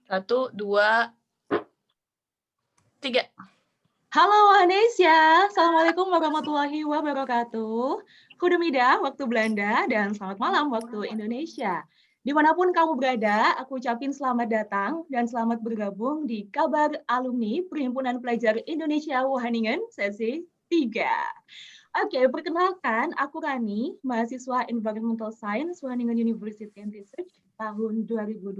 1, 2, 3. Halo Wahanesia, Assalamualaikum warahmatullahi wabarakatuh. Goedemiddag waktu Belanda dan selamat malam waktu Indonesia. Dimanapun kamu berada, aku ucapin selamat datang dan selamat bergabung di Kabar Alumni Perhimpunan Pelajar Indonesia Wageningen sesi 3. Oke, perkenalkan, aku Rani, mahasiswa Environmental Science Wageningen University and Research tahun 2020.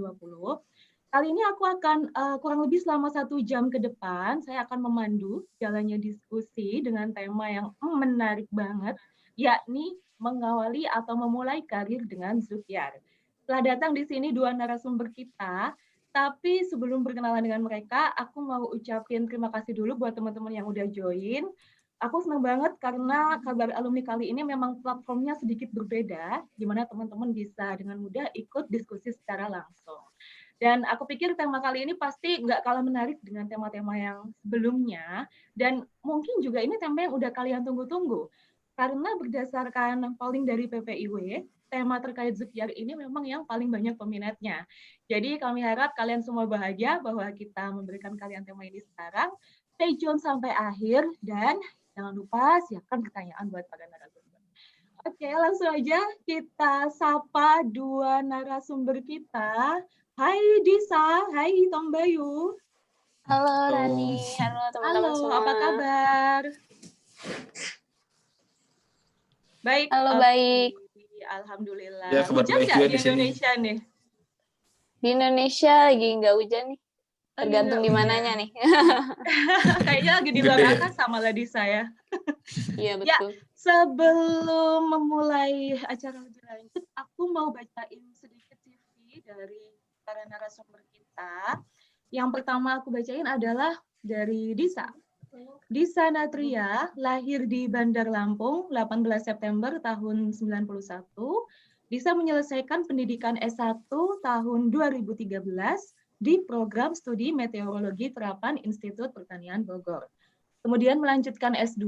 Kali ini aku akan kurang lebih selama 1 jam ke depan, saya akan memandu jalannya diskusi dengan tema yang menarik banget, yakni mengawali atau memulai karir dengan Zukyar. Setelah datang di sini 2 narasumber kita, tapi sebelum berkenalan dengan mereka, aku mau ucapin terima kasih dulu buat teman-teman yang udah join. Aku senang banget karena Kabar Alumni kali ini memang platformnya sedikit berbeda, di mana teman-teman bisa dengan mudah ikut diskusi secara langsung. Dan aku pikir tema kali ini pasti nggak kalah menarik dengan tema-tema yang sebelumnya. Dan mungkin juga ini tema yang udah kalian tunggu-tunggu. Karena berdasarkan polling dari PPIW, tema terkait Zukyar ini memang yang paling banyak peminatnya. Jadi kami harap kalian semua bahagia bahwa kita memberikan kalian tema ini sekarang. Stay tune sampai akhir dan jangan lupa siapkan pertanyaan buat para narasumber. Oke, langsung aja kita sapa 2 narasumber kita. Hai Disa, hai Tom Bayu. Halo Rani, halo teman-teman semua. Halo, apa kabar? Baik. Halo, baik. Alhamdulillah. Ya, kabar hujan baik nggak juga di di sini. Indonesia nih? Di Indonesia lagi nggak hujan nih. Tergantung di mananya nih. Kayaknya lagi di luar atas sama lah Disa ya. Iya, betul. Ya, sebelum memulai acara lebih lanjut, aku mau bacain sedikit CV dari para narasumber kita. Yang pertama aku bacain adalah dari Disa. Disa Natria, lahir di Bandar Lampung, 18 September tahun 91. Disa menyelesaikan pendidikan S1 tahun 2013 di program studi meteorologi terapan Institut Pertanian Bogor. Kemudian melanjutkan S2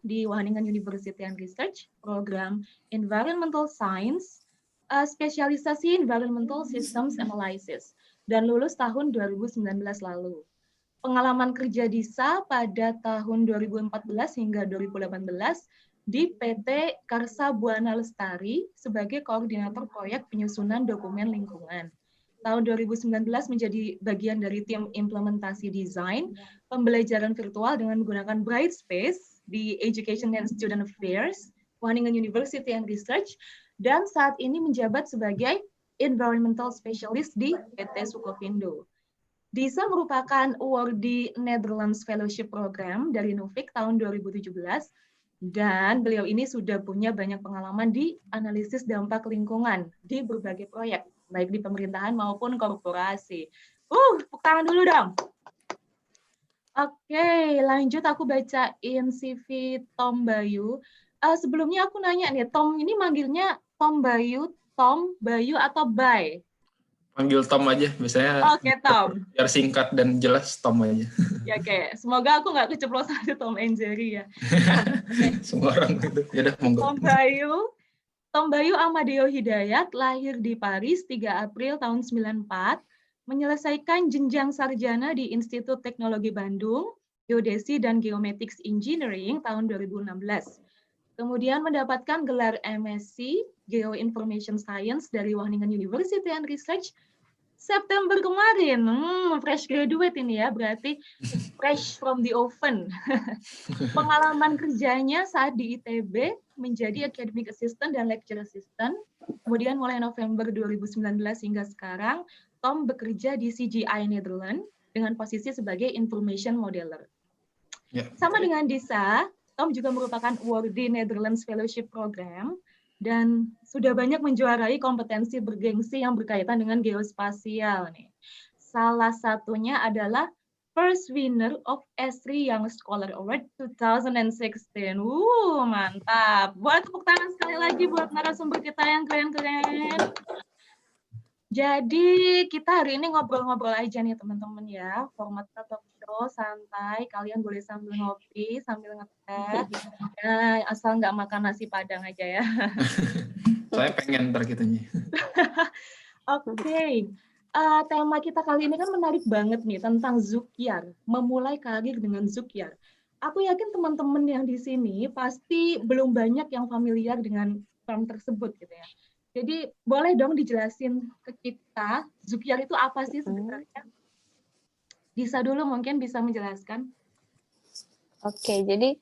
di Wageningen University and Research, program Environmental Science, spesialisasi Environmental Systems Analysis, dan lulus tahun 2019 lalu. Pengalaman kerja Disa pada tahun 2014 hingga 2018 di PT Karsa Buana Lestari sebagai koordinator proyek penyusunan dokumen lingkungan. Tahun 2019 menjadi bagian dari tim implementasi desain pembelajaran virtual dengan menggunakan Brightspace di Education and Student Affairs, Wageningen University and Research, dan saat ini menjabat sebagai Environmental Specialist di PT Sukovindo. Disa merupakan awardee Netherlands Fellowship Program dari Nuffic tahun 2017, dan beliau ini sudah punya banyak pengalaman di analisis dampak lingkungan di berbagai proyek, baik di pemerintahan maupun korporasi. Tepuk tangan dulu dong. Oke, lanjut aku bacain CV Tom Bayu. Sebelumnya aku nanya nih, Tom ini manggilnya Tom Bayu, atau Bay? Panggil Tom aja, biasanya. Oke, Tom. Biar singkat dan jelas, Tom aja. Ya, oke. Semoga aku nggak keceplosan di Tom and Jerry ya. Semua orang gitu. Yaudah, monggo. Tom Bayu Amadeo Hidayat lahir di Paris 3 April tahun 94, menyelesaikan jenjang sarjana di Institut Teknologi Bandung, Geodesi dan Geomatics Engineering tahun 2016. Kemudian mendapatkan gelar MSc Geoinformation Science dari Wageningen University and Research September kemarin. Fresh graduate ini ya, berarti fresh from the oven. Pengalaman kerjanya saat di ITB menjadi academic assistant dan lecture assistant. Kemudian mulai November 2019 hingga sekarang, Tom bekerja di CGI Netherlands dengan posisi sebagai information modeler. Ya. Sama dengan Disa, Tom juga merupakan awardee Netherlands Fellowship Program dan sudah banyak menjuarai kompetensi bergengsi yang berkaitan dengan geospasial nih. Salah satunya adalah first winner of Esri Young Scholar Award 2016. Mantap. Buat tepuk tangan sekali lagi buat narasumber kita yang keren-keren. Jadi kita hari ini ngobrol-ngobrol aja nih teman-teman ya. Format talk show santai, kalian boleh sambil ngopi, sambil ngeteh. Ya, asal nggak makan nasi padang aja ya. Saya pengen ntar kitanya. Oke. tema kita kali ini kan menarik banget nih tentang Zukyar, memulai karir dengan Zukyar. Aku yakin teman-teman yang di sini pasti belum banyak yang familiar dengan term tersebut gitu ya. Jadi boleh dong dijelasin ke kita, Zukyar itu apa sih sebenarnya? Bisa dulu mungkin bisa menjelaskan. Oke, jadi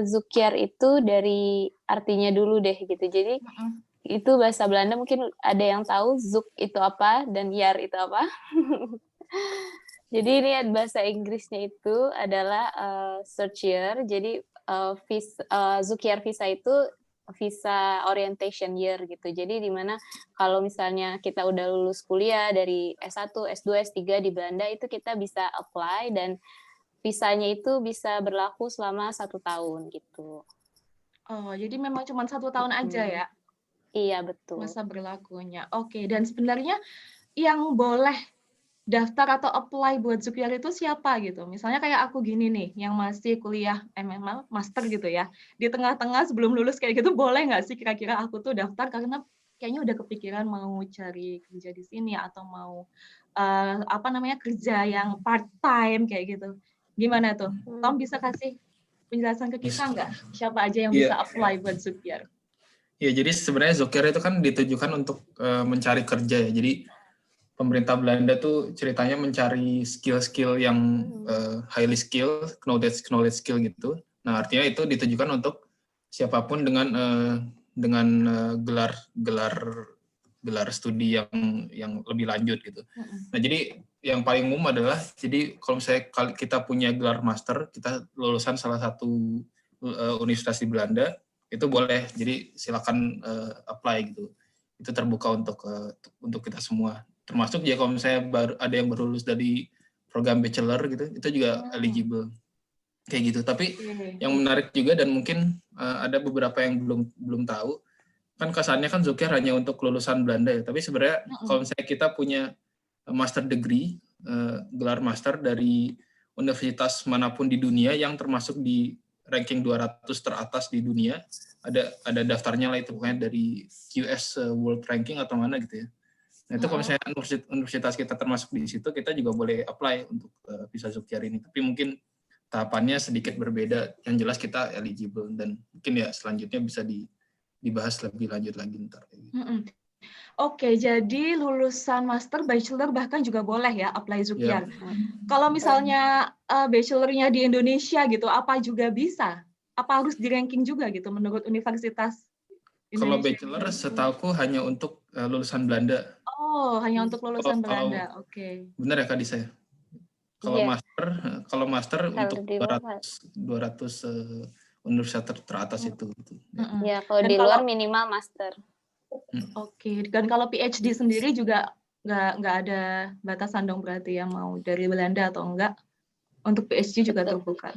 Zukyar itu dari artinya dulu deh gitu. Jadi itu bahasa Belanda mungkin ada yang tahu Zuk itu apa dan Yar itu apa. Jadi ini bahasa Inggrisnya itu adalah search year. Jadi Zukyar visa itu visa orientation year gitu. Jadi di mana kalau misalnya kita udah lulus kuliah dari S1, S2, S3 di Belanda itu kita bisa apply dan visanya itu bisa berlaku selama 1 tahun gitu. Oh, jadi memang cuma 1 tahun aja ya? Iya, betul. Masa berlakunya. Oke, dan sebenarnya yang boleh daftar atau apply buat Zukyar itu siapa gitu? Misalnya kayak aku gini nih, yang masih kuliah MML, master gitu ya. Di tengah-tengah sebelum lulus kayak gitu, boleh nggak sih kira-kira aku tuh daftar karena kayaknya udah kepikiran mau cari kerja di sini atau mau kerja yang part time kayak gitu. Gimana tuh? Tom bisa kasih penjelasan ke kita nggak? Siapa aja yang bisa apply buat Zukyar? Ya, jadi sebenarnya Zukyar itu kan ditujukan untuk mencari kerja ya. Jadi pemerintah Belanda tuh ceritanya mencari skill-skill yang highly skill, knowledge skill gitu. Nah, artinya itu ditujukan untuk siapapun dengan gelar studi yang lebih lanjut gitu. Nah, jadi yang paling umum adalah, jadi kalau misalnya kita punya gelar master, kita lulusan salah satu universitas di Belanda, itu boleh. Jadi silakan apply gitu. Itu terbuka untuk kita semua. Termasuk ya kalau misalnya ada yang baru lulus dari program bachelor gitu, itu juga eligible kayak gitu. Tapi yang menarik juga dan mungkin ada beberapa yang belum tahu, kan kesannya kan Zukyar hanya untuk lulusan Belanda ya. Tapi sebenarnya kalau misalnya kita punya master degree, gelar master dari universitas manapun di dunia yang termasuk di ranking 200 teratas di dunia, ada daftarnya lah itu, pokoknya dari US World Ranking atau mana gitu ya. Nah, itu kalau misalnya universitas kita termasuk di situ, kita juga boleh apply untuk visa Zukyar ini. Tapi mungkin tahapannya sedikit berbeda. Yang jelas kita eligible, dan mungkin ya selanjutnya bisa dibahas lebih lanjut lagi ntar. Oke, jadi lulusan master, bachelor bahkan juga boleh ya apply Zukyar. Kalau misalnya bachelornya di Indonesia gitu, apa juga bisa? Apa harus di ranking juga gitu menurut universitas Indonesia? Kalau bachelor setahuku hanya untuk lulusan Belanda. Oh, hanya untuk lulusan Belanda. Oke. Benar ya Kak Disa ya? Kalau master untuk 200 universitas teratas itu. Ya, kalau di luar minimal master. Oke, dan kalau PhD sendiri juga nggak ada batasan dong berarti ya, mau dari Belanda atau enggak, untuk PhD juga terbuka.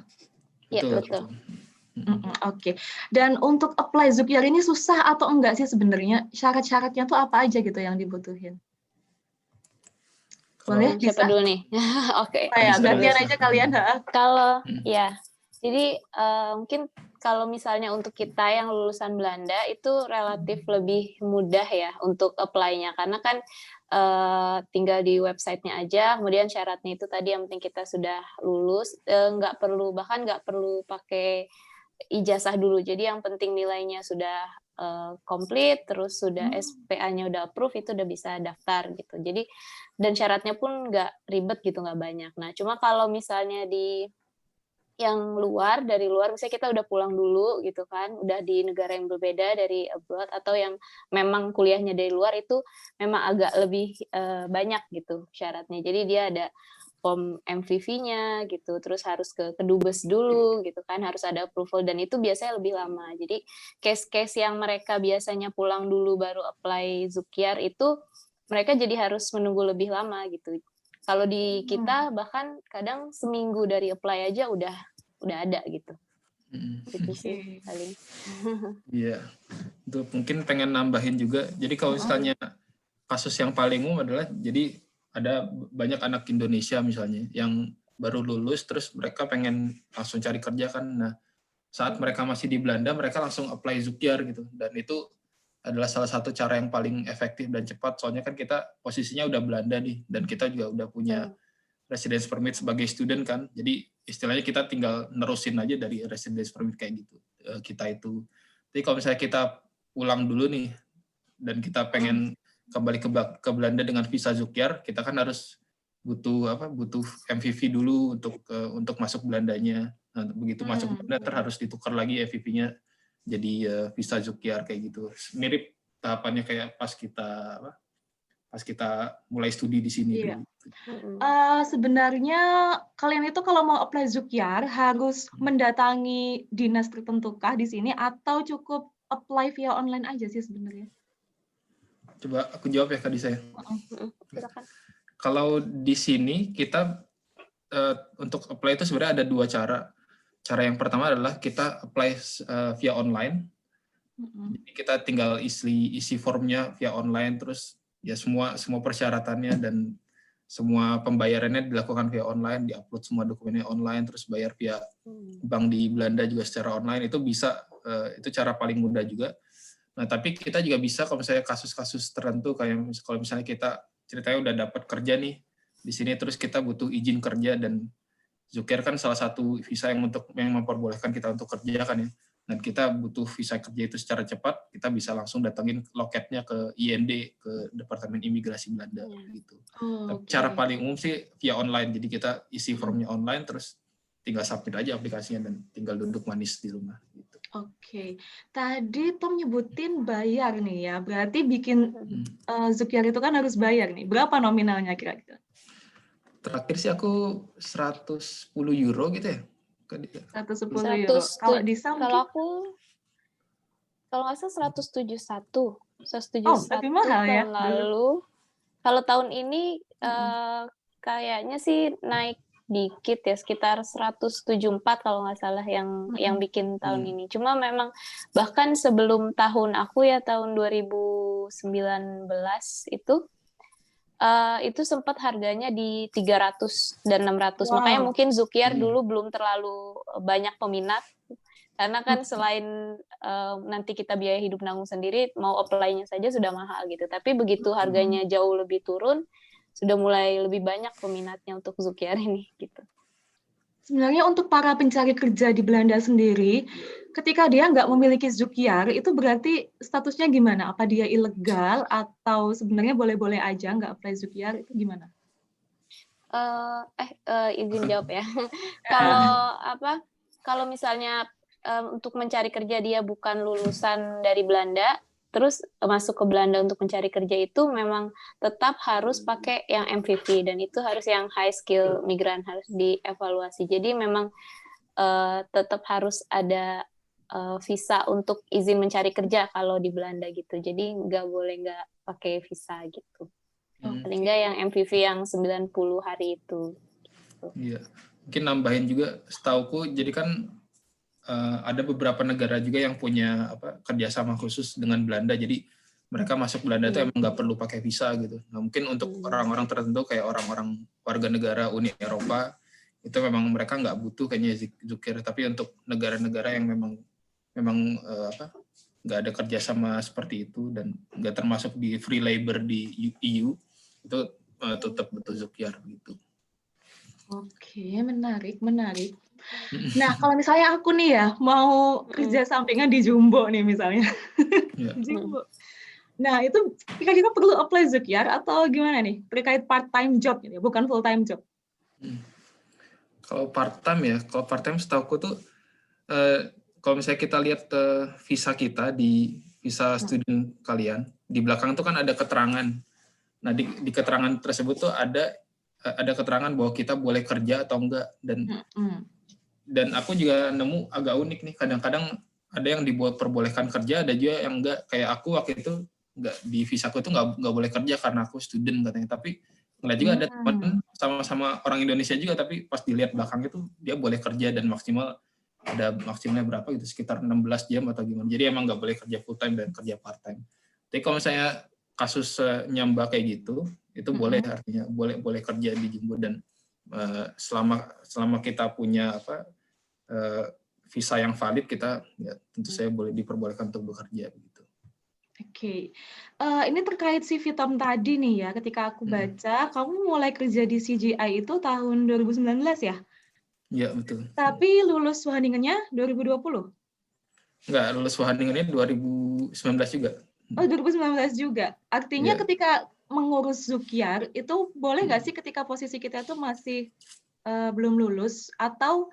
Iya, betul. Oke, dan untuk apply Zukyar ini susah atau enggak sih sebenarnya? Syarat-syaratnya tuh apa aja gitu yang dibutuhin? Boleh siapa bisa? Dulu nih? Oke. Ya, gantian aja kalian. Kalau ya, jadi mungkin kalau misalnya untuk kita yang lulusan Belanda itu relatif lebih mudah ya untuk apply-nya, karena kan tinggal di website-nya aja, kemudian syaratnya itu tadi yang penting kita sudah lulus, nggak perlu pakai ijazah dulu, jadi yang penting nilainya sudah komplit, terus sudah SPA-nya udah approve, itu udah bisa daftar gitu. Jadi dan syaratnya pun nggak ribet gitu, nggak banyak. Nah, cuma kalau misalnya yang dari luar, misalnya kita udah pulang dulu gitu kan, udah di negara yang berbeda dari abroad, atau yang memang kuliahnya dari luar, itu memang agak lebih banyak gitu syaratnya. Jadi dia ada form MVV-nya gitu, terus harus ke kedubes dulu gitu kan, harus ada approval, dan itu biasanya lebih lama. Jadi case-case yang mereka biasanya pulang dulu baru apply Zukyar itu mereka jadi harus menunggu lebih lama gitu. Kalau di kita bahkan kadang seminggu dari apply aja udah ada gitu. Gitu sih paling. Iya. Itu mungkin pengen nambahin juga. Jadi kalau misalnya kasus yang paling umum adalah, jadi ada banyak anak Indonesia misalnya yang baru lulus terus mereka pengen langsung cari kerja kan. Nah, saat mereka masih di Belanda mereka langsung apply Zukyar gitu. Dan itu adalah salah satu cara yang paling efektif dan cepat. Soalnya kan kita posisinya udah Belanda nih, dan kita juga udah punya residence permit sebagai student kan. Jadi istilahnya kita tinggal nerusin aja dari residence permit kayak gitu. Kita itu. Jadi kalau misalnya kita pulang dulu nih, dan kita pengen kembali ke Belanda dengan visa Zukyar, kita kan harus butuh MVV dulu untuk masuk Belandanya. Nah, begitu masuk Belanda harus ditukar lagi MVV-nya jadi visa Zukyar kayak gitu. Mirip tahapannya kayak pas kita mulai studi di sini. Iya. Sebenarnya kalian itu kalau mau apply Zukyar harus mendatangi dinas tertentukah di sini atau cukup apply via online aja sih sebenarnya? Coba aku jawab ya Kak Disa. Silakan. Kalau di sini kita untuk apply itu sebenarnya ada dua cara. Cara yang pertama adalah kita apply via online. Jadi kita tinggal isi formnya via online, terus ya semua persyaratannya dan semua pembayarannya dilakukan via online, diupload semua dokumennya online, terus bayar via bank di Belanda juga secara online. Itu bisa, itu cara paling mudah juga. Nah, tapi kita juga bisa kalau misalnya kasus-kasus tertentu, kayak kalau misalnya kita ceritanya udah dapat kerja nih di sini, terus kita butuh izin kerja, dan Zukyar kan salah satu visa yang memperbolehkan kita untuk kerja kan ya. Dan kita butuh visa kerja itu secara cepat, kita bisa langsung datangin loketnya ke IND, ke Departemen Imigrasi Belanda gitu. Tapi cara paling umum sih via online. Jadi kita isi formnya online, terus tinggal submit aja aplikasinya dan tinggal duduk manis di rumah gitu. Oke. Tadi Tom nyebutin bayar nih ya. Berarti bikin Zukyar itu kan harus bayar nih. Berapa nominalnya kira-kira? Terakhir sih aku 110 euro gitu ya. 110 euro. Kalau di kalau aku kalau nggak salah 171 lebih mahal ya tahun lalu. Kalau tahun ini kayaknya sih naik dikit ya, sekitar 174 kalau nggak salah yang bikin tahun ini. Cuma memang bahkan sebelum tahun aku ya, tahun 2019 itu sempat harganya di 300 dan 600. Makanya mungkin Zukyar dulu belum terlalu banyak peminat. Karena kan selain nanti kita biaya hidup nanggung sendiri, mau apply-nya saja sudah mahal gitu. Tapi begitu harganya jauh lebih turun, sudah mulai lebih banyak peminatnya untuk Zukyar ini gitu. Sebenarnya untuk para pencari kerja di Belanda sendiri, ketika dia nggak memiliki Zukyar, itu berarti statusnya gimana? Apa dia ilegal atau sebenarnya boleh-boleh aja nggak apply Zukyar? Itu gimana? Izin jawab ya. Kalau misalnya untuk mencari kerja dia bukan lulusan dari Belanda, terus masuk ke Belanda untuk mencari kerja itu memang tetap harus pakai yang MVV, dan itu harus yang high skill migran, harus dievaluasi. Jadi memang tetap harus ada visa untuk izin mencari kerja kalau di Belanda gitu. Jadi nggak boleh nggak pakai visa gitu. Paling nggak yang MVV yang 90 hari itu. Iya. Mungkin nambahin juga, setauku jadi kan ada beberapa negara juga yang punya kerjasama khusus dengan Belanda, jadi mereka masuk Belanda itu emang nggak perlu pakai visa gitu. Nah, mungkin untuk orang-orang tertentu kayak orang-orang warga negara Uni Eropa itu memang mereka nggak butuh kayaknya Zukyar, tapi untuk negara-negara yang memang nggak ada kerjasama seperti itu dan nggak termasuk di free labor di EU itu tetap butuh Zukyar gitu. Oke, menarik. Nah, kalau misalnya aku nih ya, mau kerja sampingan di Jumbo nih misalnya. Jumbo. Nah, itu kira-kira perlu apply Zukyar atau gimana nih? Terkait part-time job, gitu ya, bukan full-time job. Kalau part-time setauku tuh, kalau misalnya kita lihat visa kita, di visa student kalian, di belakang tuh kan ada keterangan. Nah, di keterangan tersebut tuh ada keterangan bahwa kita boleh kerja atau enggak, dan aku juga nemu agak unik nih, kadang-kadang ada yang diperbolehkan kerja, ada juga yang enggak. Kayak aku waktu itu enggak, di visaku itu enggak boleh kerja karena aku student katanya, tapi ngeliat juga ada teman sama-sama orang Indonesia juga, tapi pas dilihat belakang itu dia boleh kerja dan maksimalnya berapa gitu, sekitar 16 jam atau gimana. Jadi emang enggak boleh kerja full time dan kerja part time. Tapi kalau misalnya kasus nyamba kayak gitu, itu boleh, artinya boleh kerja di Jumbo, dan selama kita punya visa yang valid, kita ya tentu saja boleh diperbolehkan untuk bekerja gitu. Oke. Ini terkait CV Tom tadi nih ya, ketika aku baca, kamu mulai kerja di CGI itu tahun 2019 ya? Iya, betul. Tapi lulus Wageningen-nya 2020? Enggak, lulus Wageningen-nya 2019 juga. Oh, 2019 juga. Artinya Iya. ketika mengurus Zukyar, itu boleh nggak sih ketika posisi kita itu masih belum lulus, atau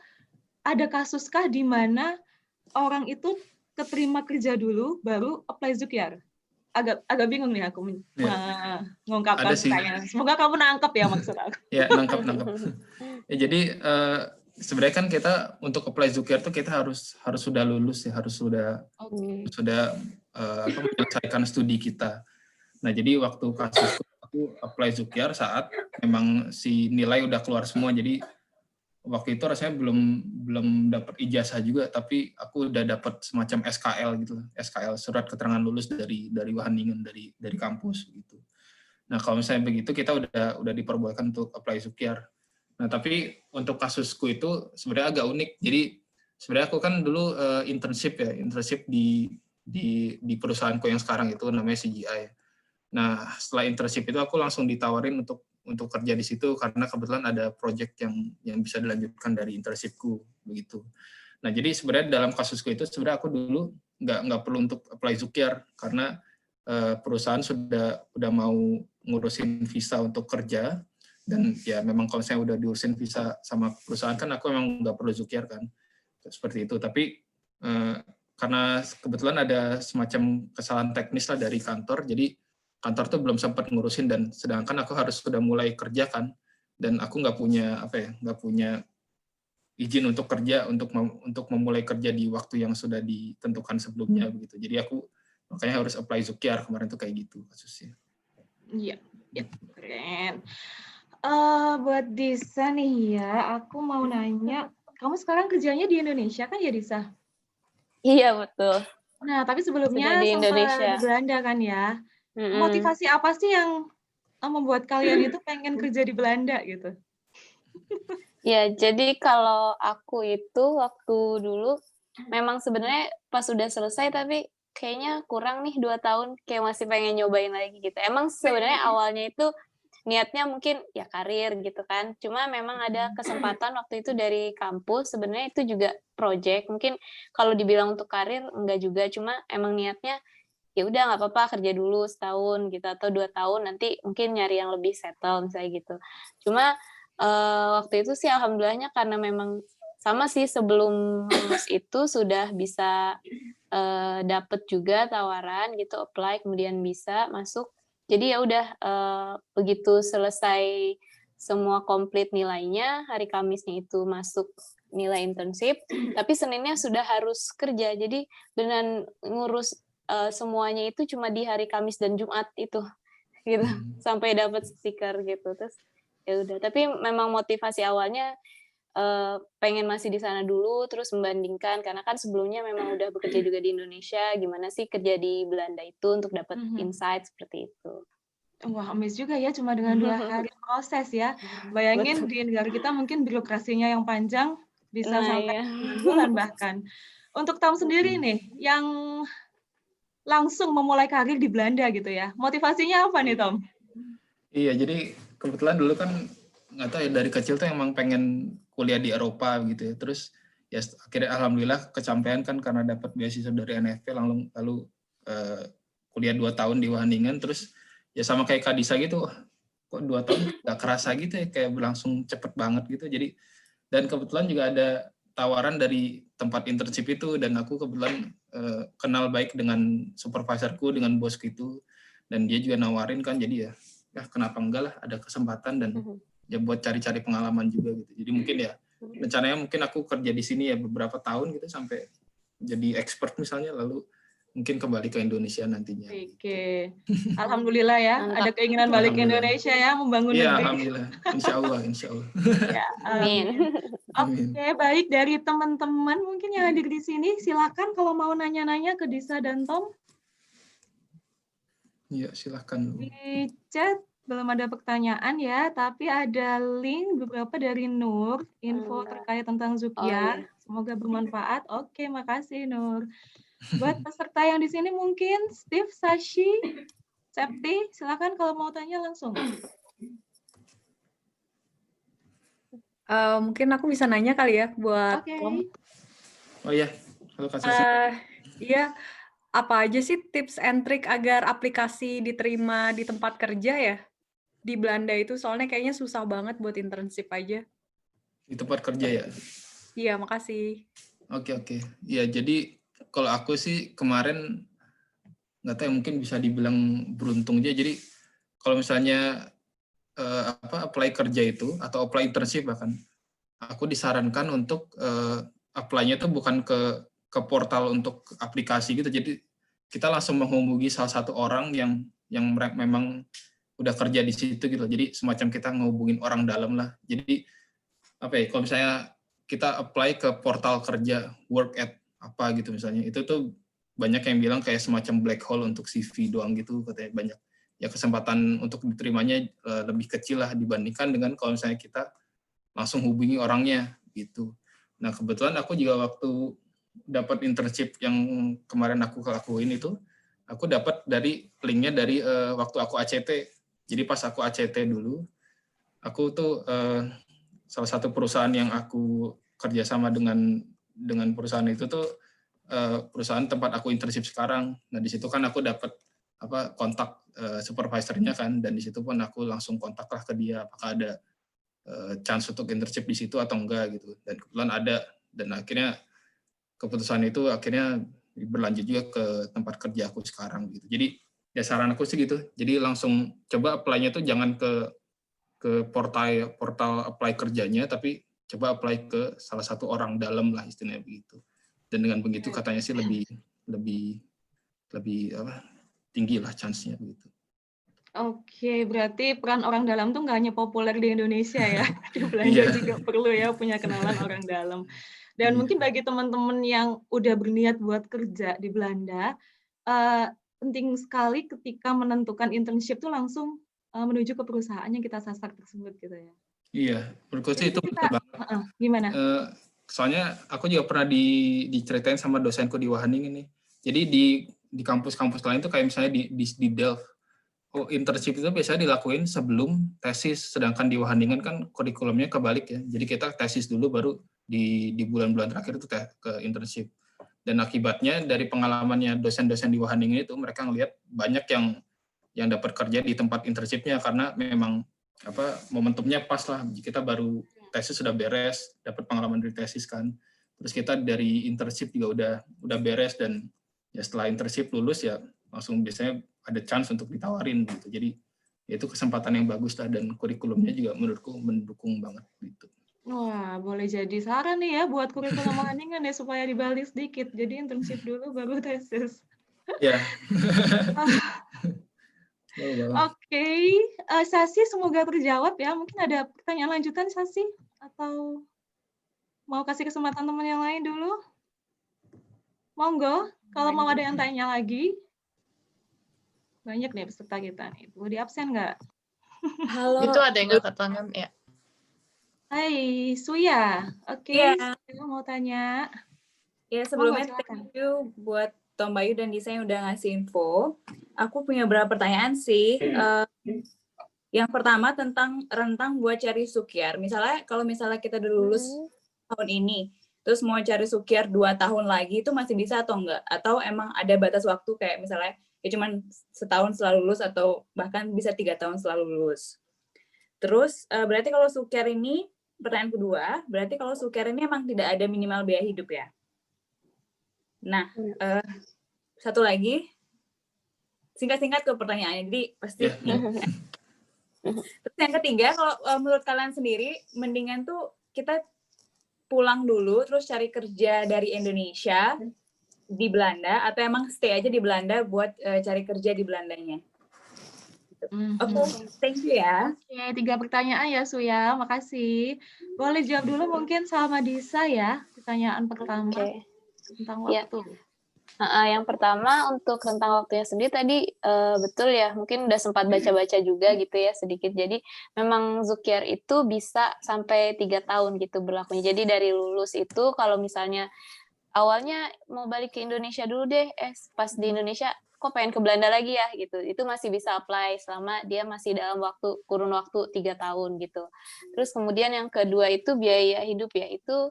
ada kasuskah di mana orang itu keterima kerja dulu, baru apply Zukyar? Agak bingung nih aku Iya. mengungkapkan Ada sih. pertanyaan. Semoga kamu nangkep ya maksud aku. Ya, nangkep. Ya, jadi sebenarnya kan kita untuk apply Zukyar tuh kita harus sudah lulus ya, harus sudah menyelesaikan studi kita. Nah, jadi waktu kasus aku apply Zukyar saat memang si nilai udah keluar semua, jadi waktu itu rasanya belum dapat ijazah juga, tapi aku udah dapat semacam SKL gitu, SKL surat keterangan lulus dari Wageningen, dari kampus gitu. Nah, kalau misalnya begitu kita udah diperbolehkan untuk apply Zukyar. Nah, tapi untuk kasusku itu sebenarnya agak unik. Jadi sebenarnya aku kan dulu internship di perusahaanku yang sekarang itu namanya CGI. Nah, setelah internship itu aku langsung ditawarin untuk kerja di situ karena kebetulan ada project yang bisa dilanjutkan dari internshipku begitu. Nah, jadi sebenarnya dalam kasusku itu sebenarnya aku dulu nggak perlu untuk apply Zukyar karena perusahaan sudah mau ngurusin visa untuk kerja, dan ya memang kalau saya udah diurusin visa sama perusahaan kan aku memang nggak perlu Zukyar kan, seperti itu. Tapi karena kebetulan ada semacam kesalahan teknis lah dari kantor, jadi kantor tuh belum sempat ngurusin, dan sedangkan aku harus sudah mulai kerja kan, dan aku nggak punya izin untuk kerja untuk memulai kerja di waktu yang sudah ditentukan sebelumnya begitu. Jadi aku makanya harus apply Zukyar kemarin tuh kayak gitu kasusnya. Iya, keren. Buat Disa nih ya, aku mau nanya, kamu sekarang kerjanya di Indonesia kan ya, Disa? Iya, betul. Nah, tapi sebelumnya Sudah di sempat Indonesia. di Belanda kan ya. Motivasi apa sih yang membuat kalian itu pengen kerja di Belanda gitu? Ya, jadi kalau aku itu waktu dulu memang sebenarnya pas udah selesai, tapi kayaknya kurang nih 2 tahun, kayak masih pengen nyobain lagi gitu. Emang sebenarnya awalnya itu niatnya mungkin ya karir gitu kan, cuma memang ada kesempatan waktu itu dari kampus, sebenarnya itu juga project, mungkin kalau dibilang untuk karir enggak juga, cuma emang niatnya ya udah nggak apa-apa kerja dulu setahun gitu atau 2 tahun, nanti mungkin nyari yang lebih settle misalnya gitu. Cuma waktu itu sih alhamdulillahnya karena memang sama sih, sebelum lulus itu sudah bisa dapet juga tawaran gitu, apply kemudian bisa masuk. Jadi ya udah begitu selesai semua komplit nilainya, hari Kamisnya itu masuk nilai internship, tapi Seninnya sudah harus kerja. Jadi dengan ngurus semuanya itu cuma di hari Kamis dan Jumat itu gitu, sampai dapat stiker gitu. Terus ya udah, tapi memang motivasi awalnya pengen masih di sana dulu, terus membandingkan karena kan sebelumnya memang udah bekerja juga di Indonesia, gimana sih kerja di Belanda itu untuk dapat insight seperti itu. Wah, amazed juga ya, cuma dengan 2 hari proses ya. Bayangin di negara kita mungkin birokrasinya yang panjang, bisa sampai 9 bulan bahkan. Untuk Tom sendiri nih, yang langsung memulai karir di Belanda gitu ya, motivasinya apa nih, Tom? Iya, jadi kebetulan dulu kan nggak tahu ya, dari kecil tuh emang pengen kuliah di Eropa gitu ya. Terus ya akhirnya alhamdulillah kecampaian kan karena dapat beasiswa dari NFP, lalu kuliah 2 tahun di Wageningen. Terus ya sama kayak Kak Disa gitu, kok 2 tahun nggak kerasa gitu ya, kayak berlangsung cepet banget gitu. Jadi dan kebetulan juga ada tawaran dari tempat internship itu, dan aku kebetulan kenal baik dengan supervisorku, dengan bosku itu, dan dia juga nawarin kan, jadi ya kenapa enggak lah, ada kesempatan dan ya buat cari-cari pengalaman juga gitu. Jadi mungkin ya rencananya mungkin aku kerja di sini ya beberapa tahun gitu sampai jadi expert misalnya, lalu mungkin kembali ke Indonesia nantinya. Oke, alhamdulillah ya, ada keinginan balik ke Indonesia ya, membangun negeri. Iya, alhamdulillah, insya Allah. Ya, amin. Oke, baik, dari teman-teman mungkin yang hadir di sini, silakan kalau mau nanya-nanya ke Disa dan Tom. Iya, silakan. Di chat belum ada pertanyaan ya, tapi ada link beberapa dari Nur, info terkait tentang Zukyar. Semoga bermanfaat. Oke, makasih Nur. Buat peserta yang di sini mungkin Steve, Sashi, Septi, silakan kalau mau tanya langsung. Mungkin aku bisa nanya kali ya buat Oke. Tom. Oh iya, halo Kak Susi. Iya, apa aja sih tips and trick agar aplikasi diterima di tempat kerja ya? Di Belanda itu soalnya kayaknya susah banget buat internship aja. Di tempat kerja ya? Iya, makasih. Oke. Ya, jadi kalau aku sih kemarin, nggak tahu, mungkin bisa dibilang beruntung aja. Jadi kalau misalnya apply kerja itu, atau apply internship bahkan, aku disarankan untuk apply-nya itu bukan ke portal untuk aplikasi gitu. Jadi kita langsung menghubungi salah satu orang yang memang udah kerja di situ gitu. Jadi semacam kita ngehubungin orang dalam lah. Jadi kalau misalnya kita apply ke portal kerja, work at apa gitu misalnya, itu tuh banyak yang bilang kayak semacam black hole untuk CV doang gitu, katanya banyak. Ya kesempatan untuk diterimanya lebih kecil lah dibandingkan dengan kalau misalnya kita langsung hubungi orangnya gitu. Nah kebetulan aku juga waktu dapat internship yang kemarin aku lakuin itu, aku dapat dari linknya dari waktu aku ACT. Jadi pas aku ACT dulu, aku tuh salah satu perusahaan yang aku kerjasama dengan perusahaan itu tuh perusahaan tempat aku internship sekarang. Nah di situ kan aku dapat kontak supervisornya kan, dan di situ pun aku langsung kontak lah ke dia apakah ada chance untuk internship di situ atau enggak gitu. Dan kebetulan ada, dan akhirnya keputusan itu akhirnya berlanjut juga ke tempat kerja aku sekarang gitu. Jadi ya saran aku sih gitu. Jadi langsung coba apply-nya tuh jangan ke portal apply kerjanya, tapi coba apply ke salah satu orang dalam lah istilahnya begitu. Dan dengan begitu katanya sih lebih tinggi lah chance-nya begitu. Oke, berarti peran orang dalam tuh nggak hanya populer di Indonesia ya, di Belanda juga perlu ya punya kenalan orang dalam. Dan mungkin bagi teman-teman yang udah berniat buat kerja di Belanda, penting sekali ketika menentukan internship tuh langsung menuju ke perusahaan yang kita sasar tersebut gitu ya. Iya, menurutku sih itu betul banget. Gimana? Soalnya aku juga pernah diceritain sama dosenku di Wageningen ini. Jadi di kampus-kampus lain tuh kayak misalnya di Delft, internship itu biasanya dilakuin sebelum tesis, sedangkan di Wageningen kan kurikulumnya kebalik ya. Jadi kita tesis dulu baru di bulan-bulan terakhir itu ke internship. Dan akibatnya dari pengalamannya dosen-dosen di Wageningen itu, mereka ngelihat banyak yang dapat kerja di tempat internshipnya karena memang momentumnya pas lah. Kita baru tesis sudah beres, dapat pengalaman dari tesis kan. Terus kita dari internship juga udah beres, dan ya setelah internship lulus ya langsung biasanya ada chance untuk ditawarin gitu. Jadi itu kesempatan yang bagus lah, dan kurikulumnya juga menurutku mendukung banget gitu. Wah, boleh jadi saran nih ya buat kurikulum Wageningen ya supaya dibalik sedikit. Jadi internship dulu baru tesis. Ya. Oke, Sasi semoga terjawab ya. Mungkin ada pertanyaan lanjutan Sasi, atau mau kasih kesempatan teman yang lain dulu? Monggo, kalau mau ada yang tanya lagi. Banyak nih peserta kita nih. Boleh di absen nggak? Halo. Itu ada yang nggak tangan ya? Hai, Suya. Oke, Suya mau tanya. Ya, sebelumnya thank you buat Tom Bayu dan Disa yang udah ngasih info. Aku punya beberapa pertanyaan sih. Yang pertama tentang rentang buat cari sukyar. Kalau misalnya kita udah lulus tahun ini, terus mau cari sukyar 2 tahun lagi, itu masih bisa atau enggak? Atau emang ada batas waktu kayak misalnya ya cuman setahun setelah lulus atau bahkan bisa 3 tahun setelah lulus. Terus berarti kalau sukyar ini, pertanyaan kedua, berarti kalau sukyar ini emang tidak ada minimal biaya hidup ya? Nah, satu lagi, singkat-singkat ke pertanyaannya, jadi pasti. Terus yang ketiga, kalau menurut kalian sendiri, mendingan tuh kita pulang dulu, terus cari kerja dari Indonesia di Belanda, atau emang stay aja di Belanda buat cari kerja di Belandanya? Oke, thank you ya. Oke, 3 pertanyaan ya Suya, makasih. Boleh jawab dulu mungkin sama Disa ya, pertanyaan pertama tentang waktu. Yang pertama untuk rentang waktunya sendiri tadi betul ya, mungkin udah sempat baca-baca juga gitu ya sedikit. Jadi memang Zukyar itu bisa sampai 3 tahun gitu berlakunya. Jadi dari lulus itu kalau misalnya awalnya mau balik ke Indonesia dulu deh, pas di Indonesia kok pengen ke Belanda lagi ya gitu. Itu masih bisa apply selama dia masih dalam kurun waktu 3 tahun gitu. Terus kemudian yang kedua itu biaya hidup ya, itu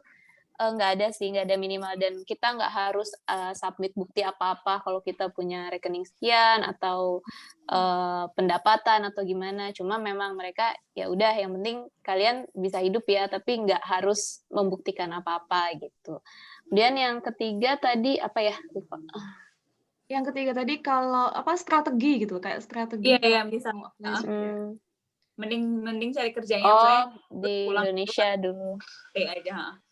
nggak ada sih, nggak ada minimal, dan kita nggak harus submit bukti apa-apa kalau kita punya rekening sekian atau pendapatan atau gimana. Cuma memang mereka ya udah, yang penting kalian bisa hidup ya, tapi nggak harus membuktikan apa-apa gitu. Kemudian yang ketiga tadi apa ya, lupa. Yang ketiga tadi kalau strategi gitu, kayak strategi. Iya, bisa. Mending cari kerjanya di Indonesia dulu. Stay aja.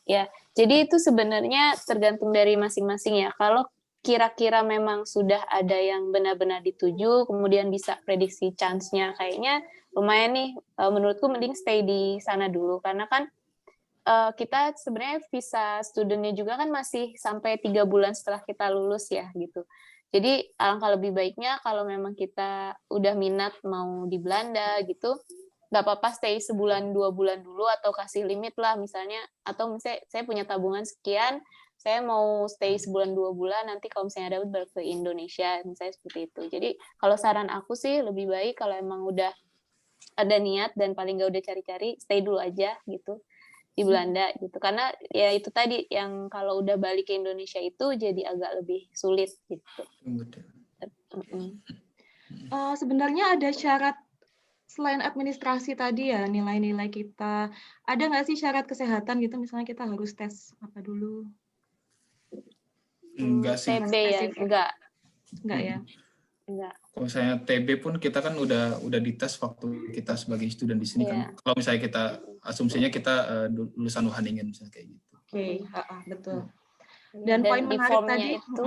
Ya, jadi itu sebenarnya tergantung dari masing-masing ya. Kalau kira-kira memang sudah ada yang benar-benar dituju, kemudian bisa prediksi chance-nya kayaknya lumayan nih, menurutku mending stay di sana dulu, karena kan kita sebenarnya visa studentnya juga kan masih sampai 3 bulan setelah kita lulus ya gitu. Jadi alangkah lebih baiknya kalau memang kita udah minat mau di Belanda gitu, nggak apa-apa stay sebulan 2 bulan dulu, atau kasih limit lah misalnya, atau misalnya saya punya tabungan sekian, saya mau stay sebulan 2 bulan, nanti kalau misalnya dapat balik ke Indonesia, misalnya seperti itu. Jadi kalau saran aku sih lebih baik kalau emang udah ada niat dan paling nggak udah cari-cari, stay dulu aja gitu di Belanda gitu, karena ya itu tadi yang kalau udah balik ke Indonesia itu jadi agak lebih sulit gitu. Sebenarnya ada syarat selain administrasi tadi ya, nilai-nilai kita, ada nggak sih syarat kesehatan gitu, misalnya kita harus tes apa dulu? Enggak sih. TB ya, enggak ya. Enggak. Kalau misalnya TB pun kita kan udah dites waktu kita sebagai student di sini kan. Kalau misalnya kita asumsinya kita lulusan Wageningen misalnya kayak gitu. Oke, betul. Dan poin di menarik tadi itu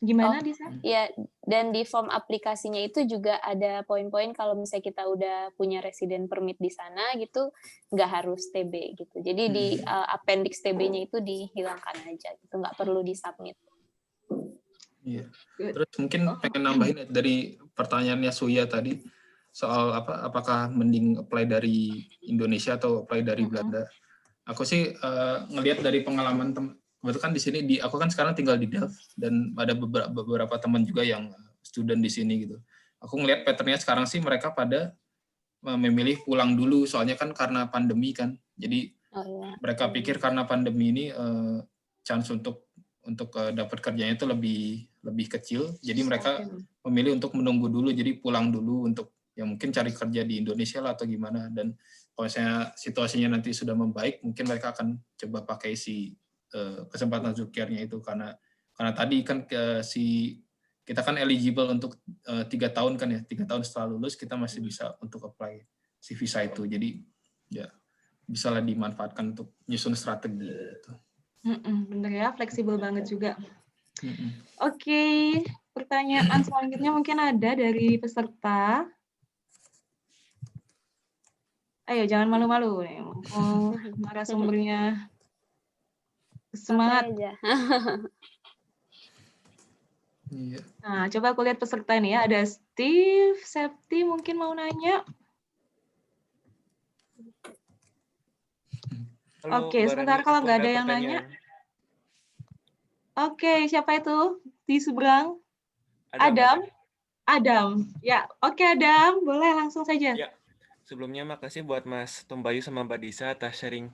gimana Disa? Ya, dan di form aplikasinya itu juga ada poin-poin kalau misalnya kita udah punya resident permit di sana gitu, nggak harus TB gitu. Jadi di appendix TB-nya itu dihilangkan aja gitu, nggak perlu disubmit. Iya. Terus mungkin pengen nambahin dari pertanyaannya Suya tadi soal apakah mending apply dari Indonesia atau apply dari Belanda. Aku sih ngelihat dari pengalaman kebetulan di sini aku kan sekarang tinggal di Delft dan ada beberapa teman juga yang student di sini gitu. Aku ngelihat patternnya sekarang sih mereka pada memilih pulang dulu soalnya kan karena pandemi kan. Jadi mereka pikir karena pandemi ini chance untuk dapat kerjanya itu lebih kecil. Jadi mereka memilih untuk menunggu dulu, jadi pulang dulu untuk ya mungkin cari kerja di Indonesia lah atau gimana. Dan kalau misalnya situasinya nanti sudah membaik, mungkin mereka akan coba pakai kesempatan Zukiarnya itu karena tadi kan kita kan eligible untuk 3 tahun kan ya, 3 tahun setelah lulus kita masih bisa untuk apply si visa itu. Jadi ya bisa lah dimanfaatkan untuk nyusun strategi gitu. Bener ya, fleksibel banget juga. Oke, pertanyaan selanjutnya mungkin ada dari peserta. Ayo, jangan malu-malu nih. Narasumbernya semangat. Nah, coba aku lihat peserta nih ya. Ada Steve, Septi mungkin mau nanya. Halo, oke, sebentar kalau nggak ada yang nanya. Oke, siapa itu di seberang? Adam. Adam. Ya, oke Adam, boleh langsung saja. Ya, sebelumnya makasih buat Mas Tombayu sama Mbak Disa atas sharing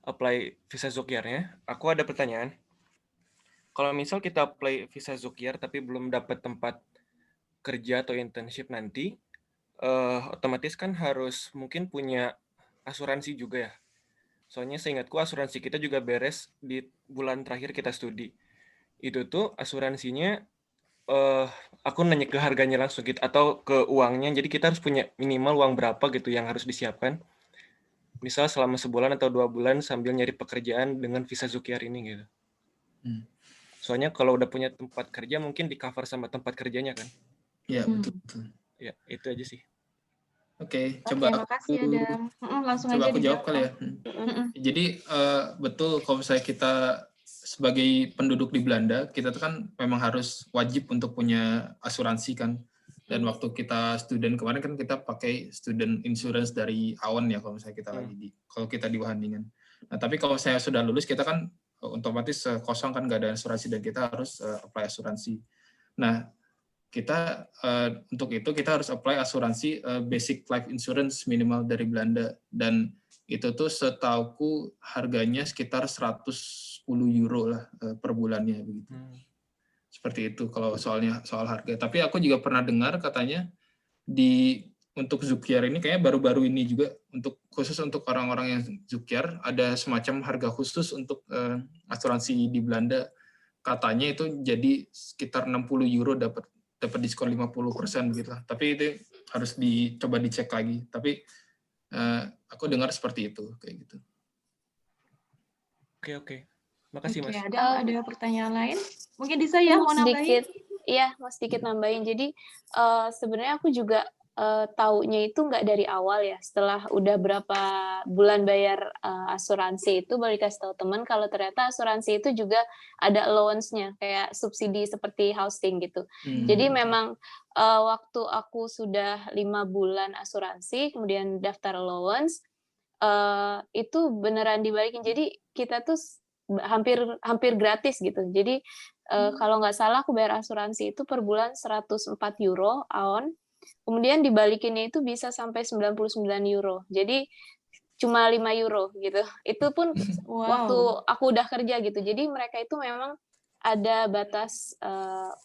apply visa Zukiarnya. Aku ada pertanyaan. Kalau misal kita apply visa Zukiar tapi belum dapat tempat kerja atau internship nanti, otomatis kan harus mungkin punya asuransi juga ya. Soalnya seingatku asuransi kita juga beres di bulan terakhir kita studi. Itu tuh asuransinya, aku nanya ke harganya langsung gitu, atau ke uangnya, jadi kita harus punya minimal uang berapa gitu yang harus disiapkan. Misal selama sebulan atau 2 bulan sambil nyari pekerjaan dengan visa Zukiar ini gitu. Soalnya kalau udah punya tempat kerja mungkin di-cover sama tempat kerjanya kan? Iya, betul. Ya, itu aja sih. Oke, coba makasih Adam. Langsung coba aja aku jawab kali ya. Jadi betul kalau misalnya kita sebagai penduduk di Belanda, kita tuh kan memang harus wajib untuk punya asuransi kan. Dan waktu kita student kemarin kan kita pakai student insurance dari Aon ya kalau misalnya kita lagi kalau kita di Wageningen. Nah, tapi kalau saya sudah lulus kita kan otomatis kosong kan, nggak ada asuransi dan kita harus apply asuransi. Nah, kita untuk itu kita harus apply asuransi basic life insurance minimal dari Belanda, dan itu tuh setauku harganya sekitar 110 euro lah per bulannya begitu. Seperti itu kalau soal harga. Tapi aku juga pernah dengar katanya untuk Zoukiar ini kayaknya baru-baru ini juga, khusus untuk orang-orang yang Zoukiar ada semacam harga khusus untuk asuransi di Belanda. Katanya itu jadi sekitar 60 euro dapat diskon 50% gitu lah. Tapi itu harus dicoba dicek lagi. Tapi aku dengar seperti itu kayak gitu. Oke. Makasih, Mas. Ada pertanyaan lain? Mungkin Disa ya mau nambahin? Iya, mau sedikit nambahin. Jadi sebenarnya aku juga taunya itu nggak dari awal ya. Setelah udah berapa bulan bayar asuransi itu baru dikasih tahu teman kalau ternyata asuransi itu juga ada allowance-nya, kayak subsidi seperti housing gitu. Jadi memang waktu aku sudah 5 bulan asuransi, kemudian daftar allowance, itu beneran dibalikin. Jadi kita tuh hampir gratis gitu. Jadi kalau nggak salah aku bayar asuransi itu per bulan 104 euro on, kemudian dibalikinnya itu bisa sampai 99 euro. Jadi cuma 5 euro gitu. Itu pun waktu aku udah kerja gitu. Jadi mereka itu memang ada batas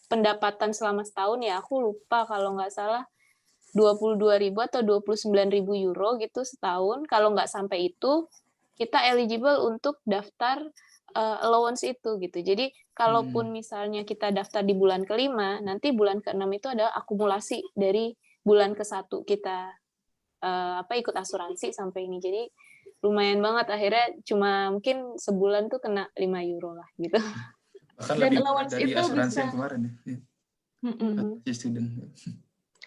pendapatan selama setahun ya. Aku lupa kalau nggak salah 22.000 atau 29.000 euro gitu setahun. Kalau nggak sampai itu, kita eligible untuk daftar allowance itu gitu. Jadi kalaupun misalnya kita daftar di bulan ke-5, nanti bulan ke-6 itu ada akumulasi dari bulan ke-1 kita ikut asuransi sampai ini. Jadi lumayan banget, akhirnya cuma mungkin sebulan tuh kena 5 euro lah gitu. Bahkan Dan lebih allowance dari itu asuransi bisa yang kemarin ya. Student.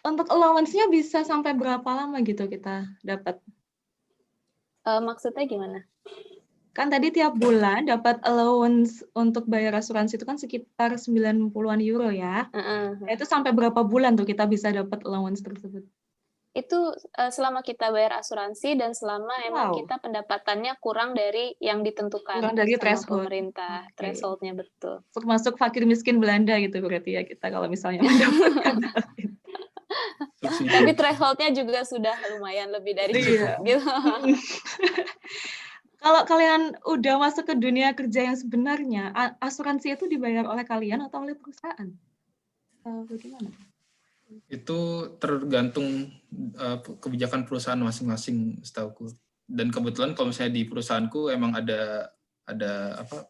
untuk allowance-nya bisa sampai berapa lama gitu kita dapat? Maksudnya gimana? Kan tadi tiap bulan dapat allowance untuk bayar asuransi itu kan sekitar 90-an euro ya. Itu sampai berapa bulan tuh kita bisa dapat allowance tersebut? Itu selama kita bayar asuransi dan selama emang kita pendapatannya kurang dari yang ditentukan kurang dari sama threshold pemerintah. Thresholdnya betul. Termasuk fakir miskin Belanda gitu berarti ya kita kalau misalnya mendapatkan Tapi thresholdnya juga sudah lumayan lebih dari cukup gitu. Kalau kalian udah masuk ke dunia kerja yang sebenarnya, asuransi itu dibayar oleh kalian atau oleh perusahaan? Bagaimana? Itu tergantung kebijakan perusahaan masing-masing setahuku. Dan kebetulan kalau misalnya di perusahaanku emang ada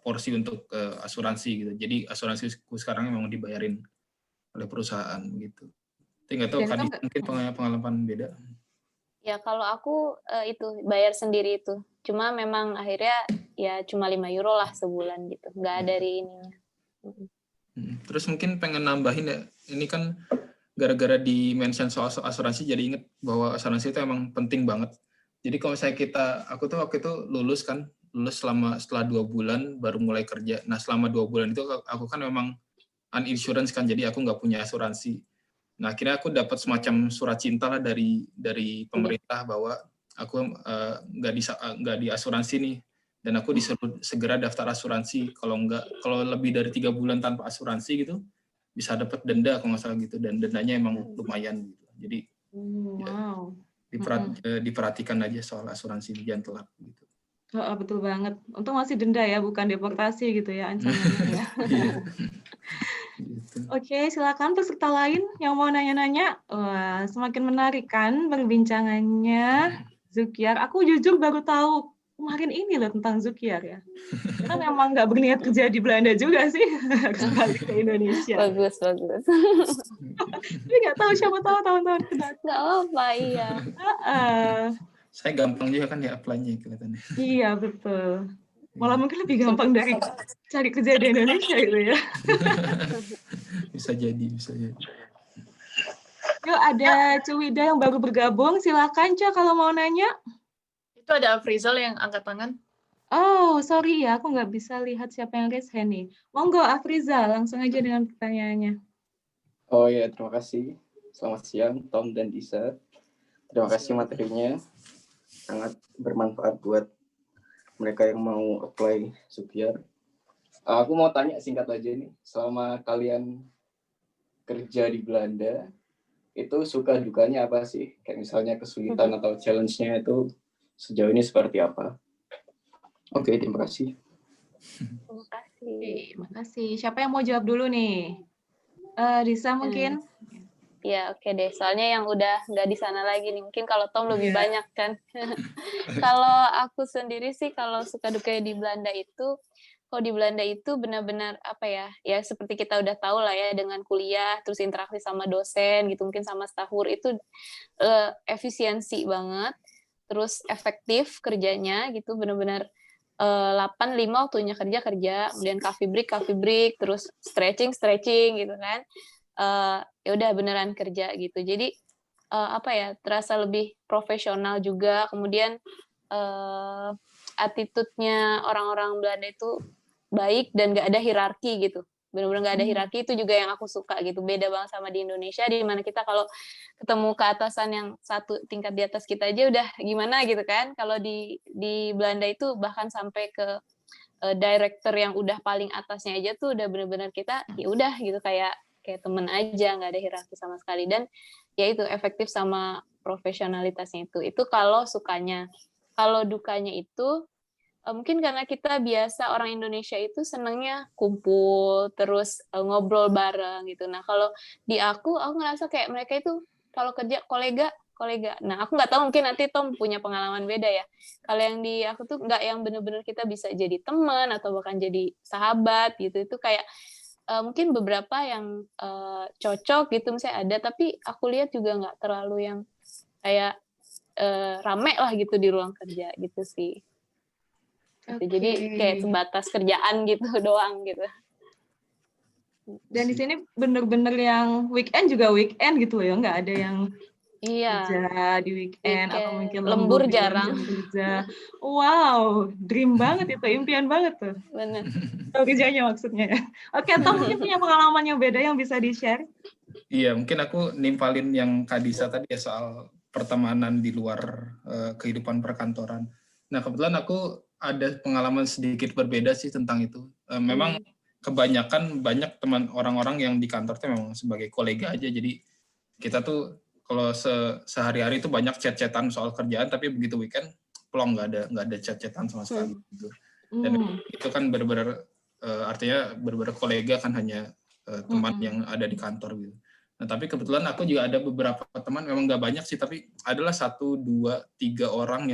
porsi untuk asuransi gitu. Jadi asuransiku sekarang memang dibayarin oleh perusahaan gitu. Tapi nggak tahu kan mungkin pengalaman beda. Ya kalau aku itu bayar sendiri itu. Cuma memang akhirnya ya cuma 5 euro lah sebulan gitu. Nggak dari ininya. Terus mungkin pengen nambahin ya, ini kan gara-gara di-mention soal asuransi jadi inget bahwa asuransi itu emang penting banget. Jadi kalau misalnya aku tuh waktu itu lulus setelah 2 bulan baru mulai kerja. Nah selama 2 bulan itu aku kan memang uninsurance kan, jadi aku nggak punya asuransi. Nah akhirnya aku dapat semacam surat cinta lah dari pemerintah bahwa aku nggak di asuransi nih, dan aku disuruh segera daftar asuransi. Kalau lebih dari 3 bulan tanpa asuransi gitu bisa dapat denda kalau nggak salah gitu, dan dendanya emang lumayan gitu. Jadi diperhatikan aja soal asuransi, jangan telat gitu. Betul banget. Untung masih denda ya, bukan deportasi gitu ya ancamannya. Gitu. Oke, silakan peserta lain yang mau nanya-nanya. Wah, semakin menarik kan perbincangannya. Zoukiar, aku jujur baru tahu kemarin ini loh tentang Zoukiar ya. Karena memang nggak berniat kerja di Belanda juga sih, harus balik ke Indonesia. Bagus. Tapi nggak tahu, siapa tahu tahun-tahun kedatang. Nggak apa, iya. Saya gampang juga kan ya apply-nya kelihatannya. Iya, betul. Malah mungkin lebih gampang dari cari kerja di Indonesia gitu ya. Bisa jadi. Yuk, ada Cuwida yang baru bergabung. Silakan, Cak, kalau mau nanya. Itu ada Afrizal yang angkat tangan. Oh, sorry ya, aku nggak bisa lihat siapa yang raise hand nih. Monggo, Afrizal, langsung aja dengan pertanyaannya. Oh ya, terima kasih. Selamat siang, Tom dan Disa. Terima kasih materinya. Sangat bermanfaat buat mereka yang mau apply Zoukiar. Aku mau tanya singkat aja nih, selama kalian kerja di Belanda, itu suka dukanya apa sih? Kayak misalnya kesulitan atau challenge-nya itu sejauh ini seperti apa? Oke, terima kasih. Terima kasih. Oke, makasih. Siapa yang mau jawab dulu nih? Risa mungkin? Ya, oke deh. Soalnya yang udah nggak di sana lagi nih. Mungkin kalau Tom lebih Iya. banyak kan. Kalau aku sendiri sih, kalau suka dukanya di Belanda itu, kalau di Belanda itu benar-benar apa ya? Ya seperti kita udah tahu lah ya, dengan kuliah, terus interaksi sama dosen gitu, mungkin sama stafur itu efisiensi banget, terus efektif kerjanya gitu, benar-benar 8-5 waktunya kerja, kemudian coffee break, terus stretching gitu kan. Ya udah beneran kerja gitu. Jadi apa ya, terasa lebih profesional juga. Kemudian attitude-nya orang-orang Belanda itu baik dan nggak ada hierarki gitu. Benar-benar nggak ada hierarki, itu juga yang aku suka gitu. Beda banget sama di Indonesia, di mana kita kalau ketemu keatasan yang satu tingkat di atas kita aja udah gimana gitu kan. Kalau di Belanda itu bahkan sampai ke director yang udah paling atasnya aja tuh udah benar-benar kita ya udah gitu, kayak temen aja, nggak ada hierarki sama sekali. Dan ya itu efektif sama profesionalitasnya itu kalau sukanya. Kalau dukanya itu mungkin karena kita biasa, orang Indonesia itu senangnya kumpul terus ngobrol bareng gitu. Nah kalau di aku ngerasa kayak mereka itu kalau kerja kolega. Nah aku nggak tahu, mungkin nanti Tom punya pengalaman beda ya. Kalau yang di aku tuh nggak yang bener-bener kita bisa jadi teman atau bahkan jadi sahabat gitu. Itu kayak mungkin beberapa yang cocok gitu misalnya ada, tapi aku lihat juga nggak terlalu yang kayak rame lah gitu di ruang kerja gitu sih. Gitu. Jadi kayak sebatas kerjaan gitu doang gitu. Dan di sini bener-bener yang weekend juga weekend gitu ya, nggak ada yang kerja di weekend atau mungkin lembur di luar jam kerja. Wow, dream banget itu, impian banget tuh. Benar. Kerjanya maksudnya ya. Oke, Tom mungkin punya pengalaman yang beda yang bisa di-share? Iya, mungkin aku nimpalin yang Kak Disa tadi ya, soal pertemanan di luar kehidupan perkantoran. Nah, kebetulan aku ada pengalaman sedikit berbeda sih tentang itu. Memang kebanyakan banyak teman orang-orang yang di kantor tuh memang sebagai kolega aja. Jadi kita tuh kalau sehari-hari itu banyak chat-chatan soal kerjaan, tapi begitu weekend plong nggak ada chat-chatan sama sekali gitu. Dan itu kan benar-benar artinya benar-benar kolega kan, hanya teman yang ada di kantor gitu. Nah, tapi kebetulan aku juga ada beberapa teman, memang nggak banyak sih, tapi adalah 1, 2, 3 orang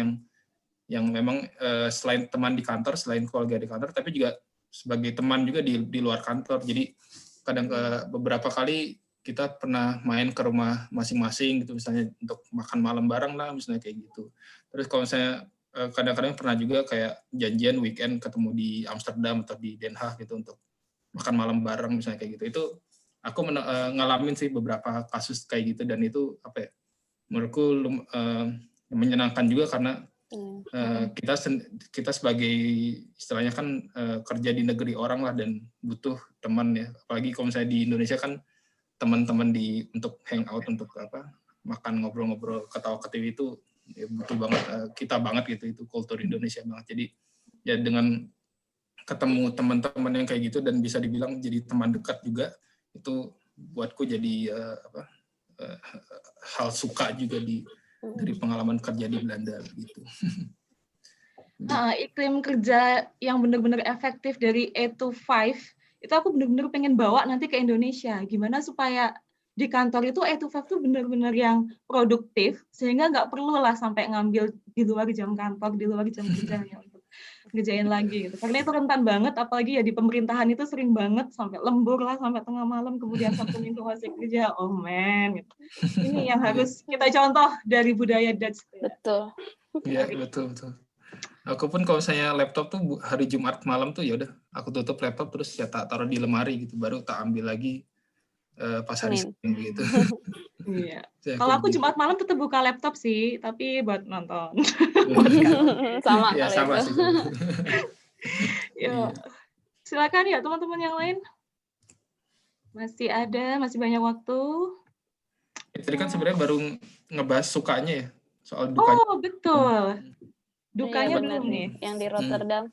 yang memang selain teman di kantor, selain keluarga di kantor, tapi juga sebagai teman juga di luar kantor. Jadi kadang beberapa kali kita pernah main ke rumah masing-masing gitu, misalnya untuk makan malam bareng lah, misalnya kayak gitu. Terus kalau saya kadang-kadang pernah juga kayak janjian weekend ketemu di Amsterdam atau di Den Haag gitu untuk makan malam bareng misalnya kayak gitu. Itu aku ngalamin sih beberapa kasus kayak gitu, dan itu apa ya, menurutku menyenangkan juga karena kita sebagai istilahnya kan kerja di negeri orang lah dan butuh teman ya. Apalagi kalau misalnya di Indonesia kan teman-teman untuk hangout, untuk makan, ngobrol-ngobrol, ketawa-ketiwi itu ya butuh banget kita banget gitu, itu kultur Indonesia banget. Jadi ya dengan ketemu teman-teman yang kayak gitu dan bisa dibilang jadi teman dekat juga, itu buatku jadi hal suka juga dari pengalaman kerja di Belanda gitu. Iklim kerja yang benar-benar efektif dari 8 to 5 itu aku benar-benar pengen bawa nanti ke Indonesia. Gimana supaya di kantor itu 8 to 5 tuh benar-benar yang produktif, sehingga nggak perlu lah sampai ngambil di luar jam kantor, di luar jam kerjanya untuk ngerjain lagi gitu. Karena itu rentan banget, apalagi ya di pemerintahan itu sering banget sampai lembur lah sampai tengah malam, kemudian Sabtu Minggu masih kerja. Oh man, gitu. Ini yang harus kita contoh dari budaya Dutch. Betul. Iya, betul. Aku pun kalau misalnya laptop tuh hari Jumat malam tuh ya udah aku tutup laptop, terus ya tak taruh di lemari gitu, baru tak ambil lagi pas hari Senin gitu. Iya. Kalau aku Jumat malam tetap buka laptop sih, tapi buat nonton. Sama ya, kalau sama itu. sih. Yuk. Silakan ya teman-teman yang lain. Masih banyak waktu. Tadi kan sebenarnya baru ngebahas sukanya ya, soal dukanya. Oh, betul. Dukanya iya, belum nih. Yang di Rotterdam.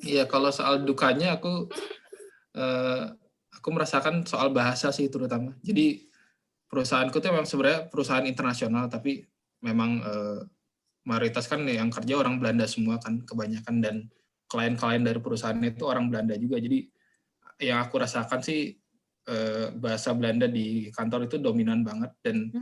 Iya, kalau soal dukanya aku merasakan soal bahasa sih terutama. Jadi perusahaanku tuh memang sebenarnya perusahaan internasional, tapi memang mayoritas kan yang kerja orang Belanda semua kan kebanyakan, dan klien-klien dari perusahaan itu orang Belanda juga. Jadi yang aku rasakan sih bahasa Belanda di kantor itu dominan banget, dan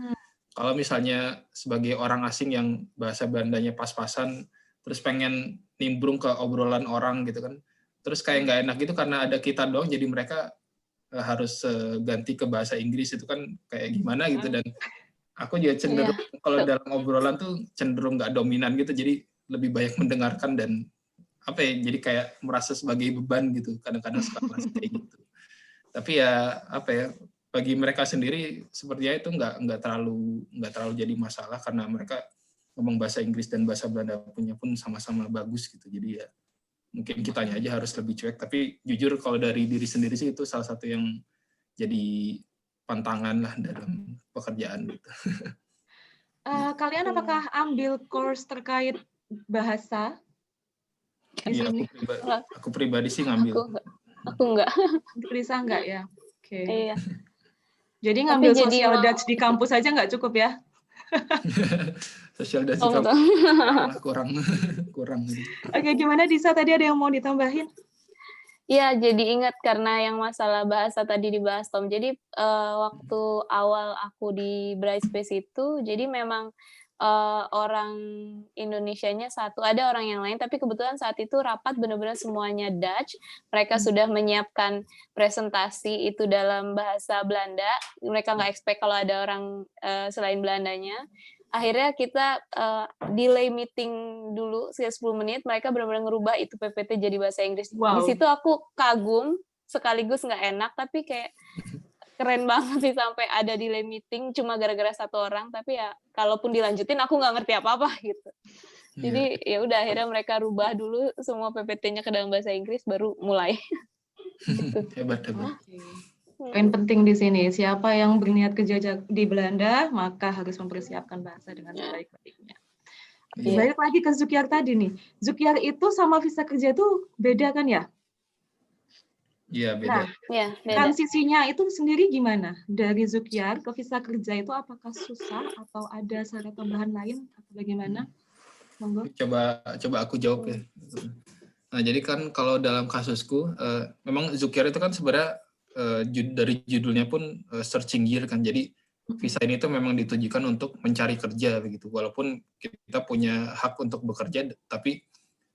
kalau misalnya sebagai orang asing yang bahasa Belandanya pas-pasan, terus pengen nimbrung ke obrolan orang gitu kan, terus kayak nggak enak gitu karena ada kita doang, jadi mereka harus ganti ke bahasa Inggris, itu kan kayak gimana gitu. Dan aku juga cenderung kalau dalam obrolan tuh cenderung nggak dominan gitu, jadi lebih banyak mendengarkan dan apa ya, jadi kayak merasa sebagai beban gitu, kadang-kadang suka merasa kayak gitu. Tapi ya apa ya, bagi mereka sendiri sepertinya itu nggak terlalu jadi masalah karena mereka ngomong bahasa Inggris dan bahasa Belanda punya pun sama-sama bagus gitu. Jadi ya mungkin kitanya aja harus lebih cuek. Tapi jujur kalau dari diri sendiri sih itu salah satu yang jadi pantangan lah dalam pekerjaan gitu. Kalian apakah ambil course terkait bahasa di Iya, sini? aku pribadi sih ngambil. Aku enggak. Bisa enggak ya? Oke. Iya. Jadi ngambil jadi sosial emang- Dutch di kampus aja nggak cukup ya? Sosial dan Oh, sikap betul. kurang. Oke, gimana Disa? Tadi ada yang mau ditambahin? Iya, jadi ingat karena yang masalah bahasa tadi dibahas Tom. Jadi waktu awal aku di Brightspace itu, jadi memang orang Indonesianya satu, ada orang yang lain, tapi kebetulan saat itu rapat benar-benar semuanya Dutch. Mereka sudah menyiapkan presentasi itu dalam bahasa Belanda. Mereka nggak expect kalau ada orang selain Belandanya. Akhirnya kita delay meeting dulu sekitar 10 menit, mereka benar-benar ngerubah itu PPT jadi bahasa Inggris. Wow. Di situ aku kagum, sekaligus nggak enak, tapi kayak keren banget sih sampai ada delay meeting cuma gara-gara satu orang, tapi ya kalaupun dilanjutin aku nggak ngerti apa-apa gitu. Jadi ya udah akhirnya mereka rubah dulu semua PPT-nya ke dalam bahasa Inggris baru mulai. Gitu. Hebat. Poin penting di sini, siapa yang berniat kerja di Belanda, maka harus mempersiapkan bahasa dengan sebaik-baiknya. Balik lagi ke Zukyar tadi nih. Zukyar itu sama visa kerja itu beda kan ya? Iya, beda. Nah, Ya, beda. transisinya itu sendiri gimana? Dari Zukyar ke visa kerja itu apakah susah atau ada syarat tambahan lain atau bagaimana? Monggo. Coba aku jawab ya. Nah, jadi kan kalau dalam kasusku, memang Zukyar itu kan sebenarnya dari judulnya pun searching year kan. Jadi visa ini tuh memang ditujukan untuk mencari kerja begitu. Walaupun kita punya hak untuk bekerja, tapi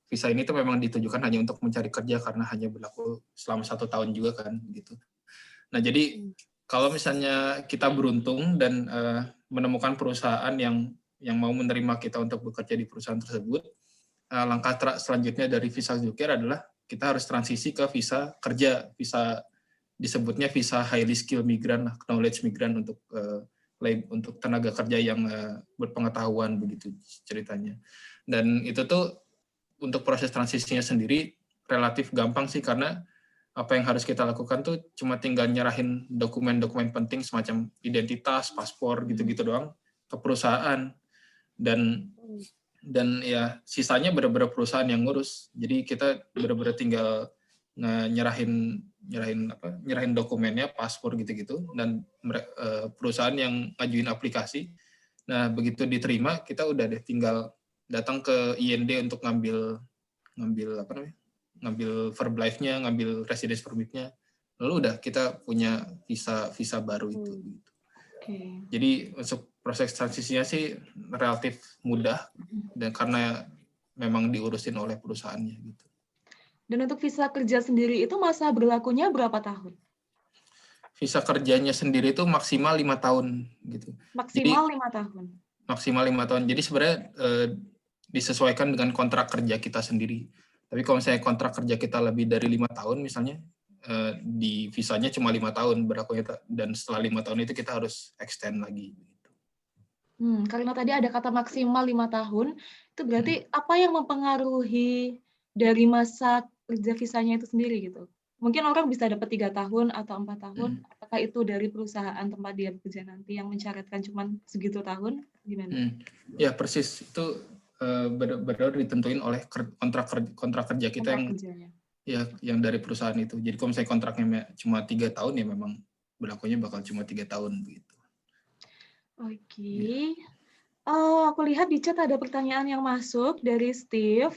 visa ini tuh memang ditujukan hanya untuk mencari kerja karena hanya berlaku selama 1 tahun juga kan gitu. Nah, jadi kalau misalnya kita beruntung dan menemukan perusahaan yang mau menerima kita untuk bekerja di perusahaan tersebut, langkah selanjutnya dari visa Zukyar adalah kita harus transisi ke visa kerja, visa disebutnya visa highly skilled migran, knowledge migran untuk tenaga kerja yang berpengetahuan begitu ceritanya. Dan itu tuh untuk proses transisinya sendiri relatif gampang sih, karena apa yang harus kita lakukan tuh cuma tinggal nyerahin dokumen-dokumen penting semacam identitas, paspor gitu-gitu doang ke perusahaan, dan ya sisanya benar-benar perusahaan yang ngurus. Jadi kita benar-benar tinggal nyerahin dokumennya, paspor gitu-gitu, dan perusahaan yang ngajuin aplikasi. Nah, begitu diterima, kita udah deh tinggal datang ke IND untuk ngambil Verblyfe-nya, ngambil residence permit-nya. Lalu udah kita punya visa baru itu. Okay. Jadi untuk proses transisinya sih relatif mudah, dan karena memang diurusin oleh perusahaannya gitu. Dan untuk visa kerja sendiri itu masa berlakunya berapa tahun? Visa kerjanya sendiri itu maksimal 5 tahun gitu. Maksimal 5 tahun. Maksimal 5 tahun. Jadi sebenarnya disesuaikan dengan kontrak kerja kita sendiri. Tapi kalau misalnya kontrak kerja kita lebih dari 5 tahun misalnya, di visanya cuma 5 tahun berlakunya, dan setelah 5 tahun itu kita harus extend lagi. Karena tadi ada kata maksimal 5 tahun, itu berarti apa yang mempengaruhi dari masa kerja visanya itu sendiri gitu? Mungkin orang bisa dapat 3 tahun atau 4 tahun, apakah itu dari perusahaan tempat dia bekerja nanti yang mensyaratkan cuma segitu tahun? Gimana? Ya persis, itu benar-benar ditentuin oleh kontrak kerja kita yang dari perusahaan itu. Jadi kalau misalnya kontraknya cuma 3 tahun ya memang berlakunya bakal cuma 3 tahun begitu. Oke. Aku lihat di chat ada pertanyaan yang masuk dari Steve.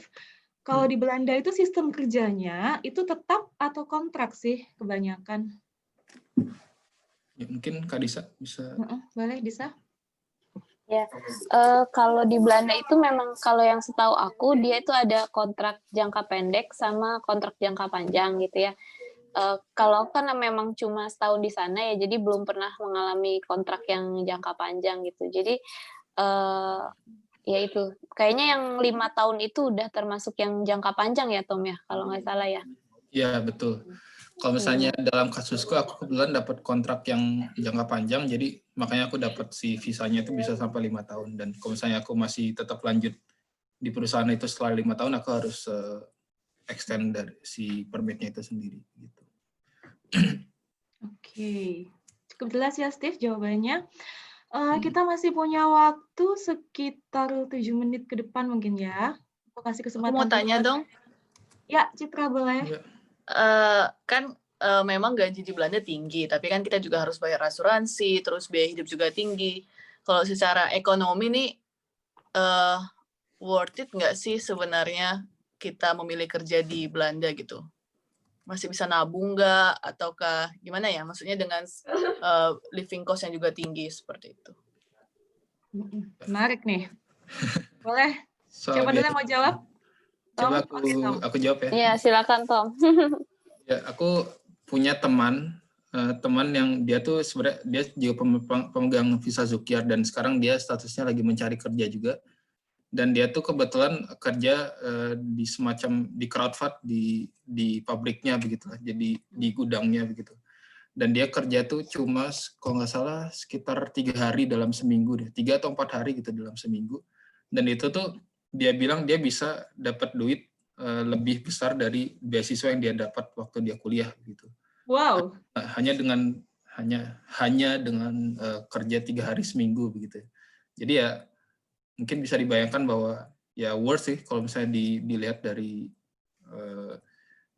Kalau di Belanda itu sistem kerjanya itu tetap atau kontrak sih kebanyakan? Ya, mungkin Kak Disa bisa. Boleh, Disa? Ya, kalau di Belanda itu memang kalau yang setahu aku dia itu ada kontrak jangka pendek sama kontrak jangka panjang gitu ya. Kalau kan memang cuma setahun di sana ya, jadi belum pernah mengalami kontrak yang jangka panjang gitu. Jadi ya itu kayaknya yang 5 tahun itu udah termasuk yang jangka panjang ya Tom ya, kalau nggak salah ya. Iya betul. Kalau misalnya dalam kasusku, aku kebetulan dapat kontrak yang jangka panjang, jadi makanya aku dapat si visanya itu bisa sampai 5 tahun. Dan kalau misalnya aku masih tetap lanjut di perusahaan itu setelah 5 tahun, aku harus extend dari si permitnya itu sendiri. Gitu. Oke, cukup jelas ya Steve jawabannya. Kita masih punya waktu sekitar 7 menit ke depan mungkin ya. Aku kasih kesempatan. Aku mau tanya dong. Ya, Citra boleh. Ya. Kan memang gaji di Belanda tinggi, tapi kan kita juga harus bayar asuransi, terus biaya hidup juga tinggi. Kalau secara ekonomi nih, worth it nggak sih sebenarnya kita memilih kerja di Belanda gitu? Masih bisa nabung nggak? Ataukah gimana ya? Maksudnya dengan living cost yang juga tinggi seperti itu. Menarik nih. Boleh? Soal Siapa dulu yang mau jawab? Tom? Coba aku jawab ya. Iya, silakan Tom. Ya, aku punya teman yang dia tuh sebenarnya dia juga pemegang visa Zukiar dan sekarang dia statusnya lagi mencari kerja juga. Dan dia tuh kebetulan kerja di semacam di Kruidvat di pabriknya begitu lah, jadi di gudangnya begitu. Dan dia kerja tuh cuma kalau nggak salah sekitar 3 hari dalam seminggu deh, 3 atau 4 hari gitu dalam seminggu. Dan itu tuh dia bilang dia bisa dapat duit lebih besar dari beasiswa yang dia dapat waktu dia kuliah gitu. Wow. Hanya dengan kerja 3 hari seminggu begitu. Jadi ya mungkin bisa dibayangkan bahwa ya worth sih kalau misalnya dilihat dari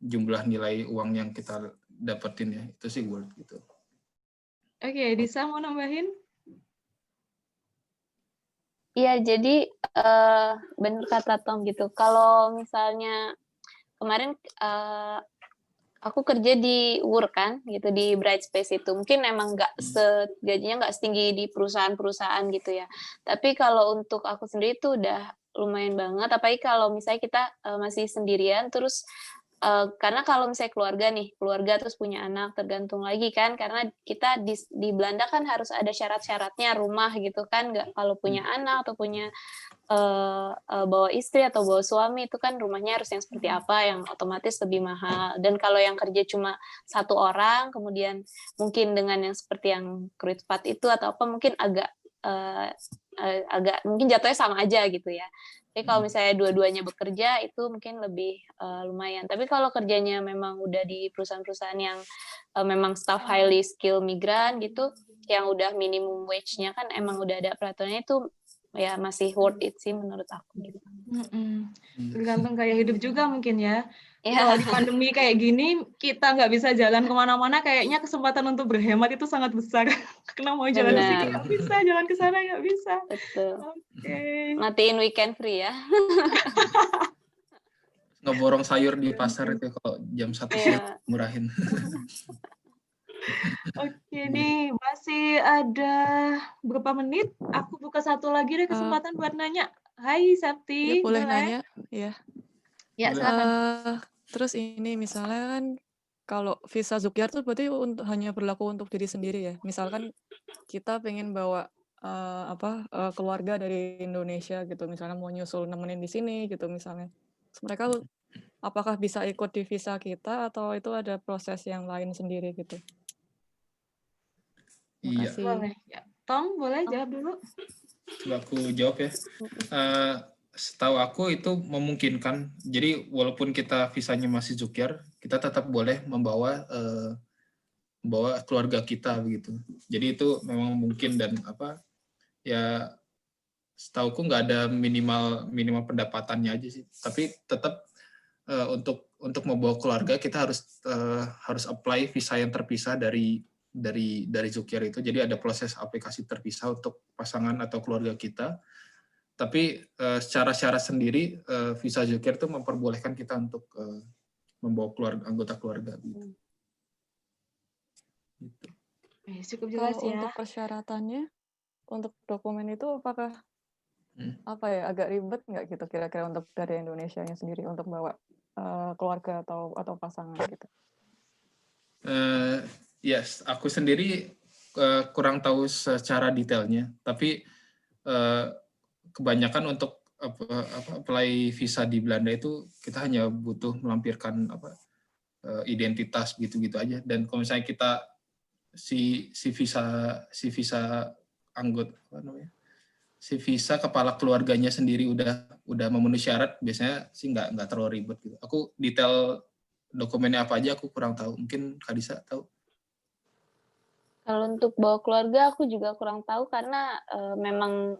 jumlah nilai uang yang kita dapetin ya, itu sih worth gitu. Oke, Disa mau nambahin? Iya, jadi benar kata Tom gitu. Kalau misalnya kemarin aku kerja di WUR kan, gitu di Brightspace itu. Mungkin emang gajinya nggak setinggi di perusahaan-perusahaan gitu ya. Tapi kalau untuk aku sendiri itu udah lumayan banget. Apalagi kalau misalnya kita masih sendirian, terus karena kalau misalnya keluarga terus punya anak, tergantung lagi kan, karena kita di Belanda kan harus ada syarat-syaratnya rumah gitu kan, nggak kalau punya anak atau punya bawa istri atau bawa suami itu kan rumahnya harus yang seperti apa, yang otomatis lebih mahal. Dan kalau yang kerja cuma 1 orang, kemudian mungkin dengan yang seperti yang Kruidvat itu atau apa mungkin agak mungkin jatuhnya sama aja gitu ya. Tapi kalau misalnya dua-duanya bekerja itu mungkin lebih lumayan. Tapi kalau kerjanya memang udah di perusahaan-perusahaan yang memang staff highly skill migran gitu, yang udah minimum wage-nya kan emang udah ada peraturannya itu ya masih worth it sih menurut aku gitu. Tergantung gaya hidup juga mungkin ya. Ya. Kalau di pandemi kayak gini, kita nggak bisa jalan kemana-mana, kayaknya kesempatan untuk berhemat itu sangat besar. Karena mau jalan ke sini nggak bisa, jalan ke sana nggak bisa. Betul. Oke. Matiin weekend free ya. Ngeborong sayur di pasar itu kalau jam 1 siang murahin. Oke nih, masih ada berapa menit? Aku buka satu lagi deh kesempatan buat nanya. Hai Septi, Ya, boleh nanya? Ya. Ya, silakan. Terus ini misalnya kan kalau visa Zukiar tuh berarti hanya berlaku untuk diri sendiri ya. Misalkan kita pengen bawa keluarga dari Indonesia gitu, misalnya mau nyusul nemenin di sini gitu misalnya. Terus mereka apakah bisa ikut di visa kita atau itu ada proses yang lain sendiri gitu? Iya. Boleh. Ya. Tom, boleh jawab dulu? Coba aku jawab ya. Setahu aku itu memungkinkan. Jadi walaupun kita visanya masih Zukiar, kita tetap boleh membawa keluarga kita begitu. Jadi itu memang mungkin dan setauku nggak ada minimal pendapatannya aja sih. Tapi tetap untuk membawa keluarga kita harus apply visa yang terpisah dari Zukyar itu. Jadi ada proses aplikasi terpisah untuk pasangan atau keluarga kita. Tapi secara syarat sendiri visa Zukyar itu memperbolehkan kita untuk membawa anggota keluarga gitu. Cukup jelas Kalau ya. untuk persyaratannya, untuk dokumen itu apakah apa ya, agak ribet nggak gitu kira-kira untuk dari Indonesianya sendiri untuk bawa keluarga atau pasangan gitu? Yes, aku sendiri kurang tahu secara detailnya, tapi kebanyakan untuk apply visa di Belanda itu kita hanya butuh melampirkan identitas gitu-gitu aja. Dan kalau misalnya kita si visa anggota si visa kepala keluarganya sendiri udah memenuhi syarat, biasanya sih nggak terlalu ribet gitu. Aku detail dokumennya apa aja aku kurang tahu. Mungkin Kak Disa tahu? Kalau untuk bawa keluarga aku juga kurang tahu karena memang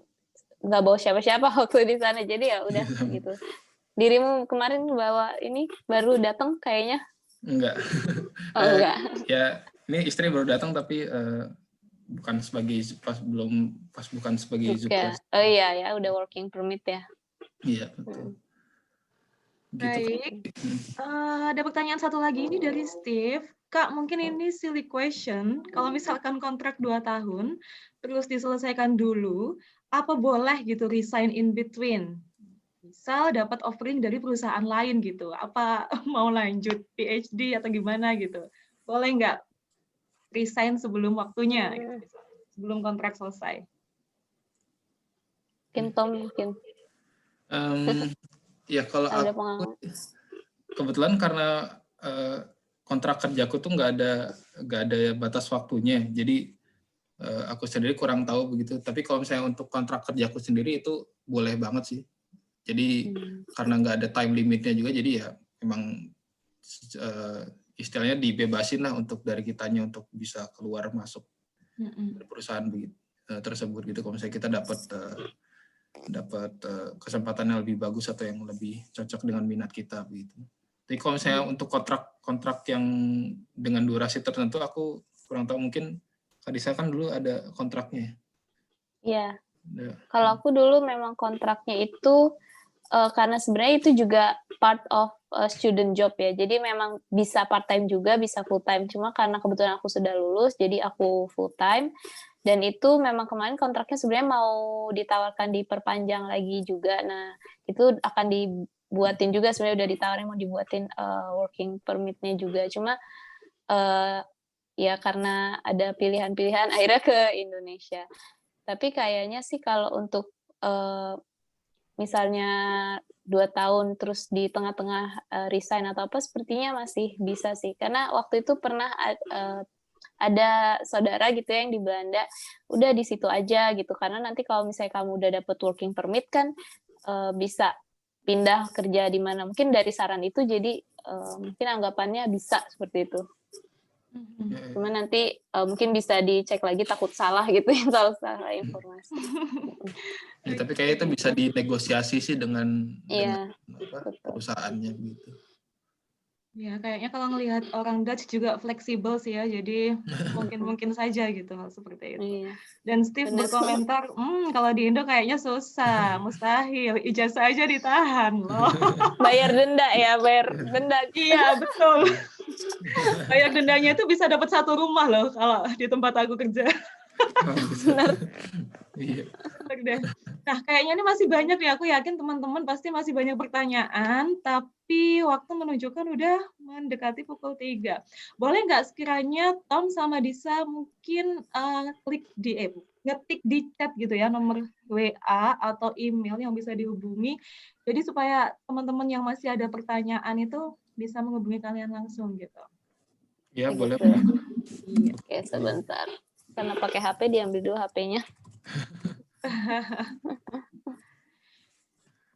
nggak bawa siapa-siapa waktu di sana, jadi ya udah gitu. Dirimu kemarin bawa ini baru datang kayaknya? Enggak. Oh, enggak. Ya, ini istri baru datang tapi bukan sebagai bukan sebagai Zukyar. Oh iya ya, udah working permit ya. Iya, betul. Gitu. Baik. Ada pertanyaan satu lagi ini dari Steve. Kak, mungkin ini silly question. Kalau misalkan kontrak 2 tahun, terus diselesaikan dulu, apa boleh gitu resign in between? Misal dapat offering dari perusahaan lain gitu. Apa mau lanjut PhD atau gimana gitu? Boleh nggak resign sebelum waktunya, gitu, sebelum kontrak selesai? Mungkin Tom mungkin. Ya kalau aku kebetulan karena kontrak kerjaku tuh nggak ada batas waktunya, jadi aku sendiri kurang tahu begitu. Tapi kalau misalnya untuk kontrak kerjaku sendiri itu boleh banget sih. Jadi karena nggak ada time limitnya juga, jadi ya memang istilahnya dibebasin lah untuk dari kitanya untuk bisa keluar masuk perusahaan tersebut gitu. Kalau misalnya kita dapat kesempatan yang lebih bagus atau yang lebih cocok dengan minat kita begitu. Tapi kalau misalnya untuk kontrak yang dengan durasi tertentu aku kurang tahu, mungkin Kak Disa kan dulu ada kontraknya. Iya. Kalau aku dulu memang kontraknya itu karena sebenarnya itu juga part of student job ya. Jadi memang bisa part time juga, bisa full time. Cuma karena kebetulan aku sudah lulus, jadi aku full time. Dan itu memang kemarin kontraknya sebenarnya mau ditawarkan diperpanjang lagi juga. Nah, itu akan dibuatin juga, sebenarnya udah ditawarin mau dibuatin working permit-nya juga. Cuma ya karena ada pilihan-pilihan akhirnya ke Indonesia. Tapi kayaknya sih kalau untuk misalnya 2 tahun terus di tengah-tengah resign atau apa, sepertinya masih bisa sih. Karena waktu itu pernah ada saudara gitu yang di Belanda, udah di situ aja gitu. Karena nanti kalau misalnya kamu udah dapet working permit kan bisa pindah kerja di mana. Mungkin dari saran itu jadi mungkin anggapannya bisa seperti itu. Cuma nanti mungkin bisa dicek lagi, takut salah gitu ya, salah informasi. Ya, tapi kayaknya itu bisa dinegosiasi sih dengan perusahaannya gitu. Ya, kayaknya kalau ngelihat orang Dutch juga fleksibel sih ya, jadi mungkin saja gitu hal seperti itu. Dan Steve berkomentar, kalau di Indo kayaknya susah, mustahil, ijazah aja ditahan loh. Bayar denda ya, bayar denda. Iya, betul. Bayar dendanya itu bisa dapat 1 rumah loh kalau di tempat aku kerja. Benar. Iya. Nah, kayaknya ini masih banyak ya. Aku yakin teman-teman pasti masih banyak pertanyaan, tapi waktu menunjukkan udah mendekati pukul 3. Boleh nggak sekiranya Tom sama Disa mungkin ngetik di chat gitu ya, nomor WA atau email yang bisa dihubungi. Jadi supaya teman-teman yang masih ada pertanyaan itu bisa menghubungi kalian langsung gitu. Ya, boleh. Iya. Oke, sebentar. Karena pakai HP, diambil dulu HP-nya.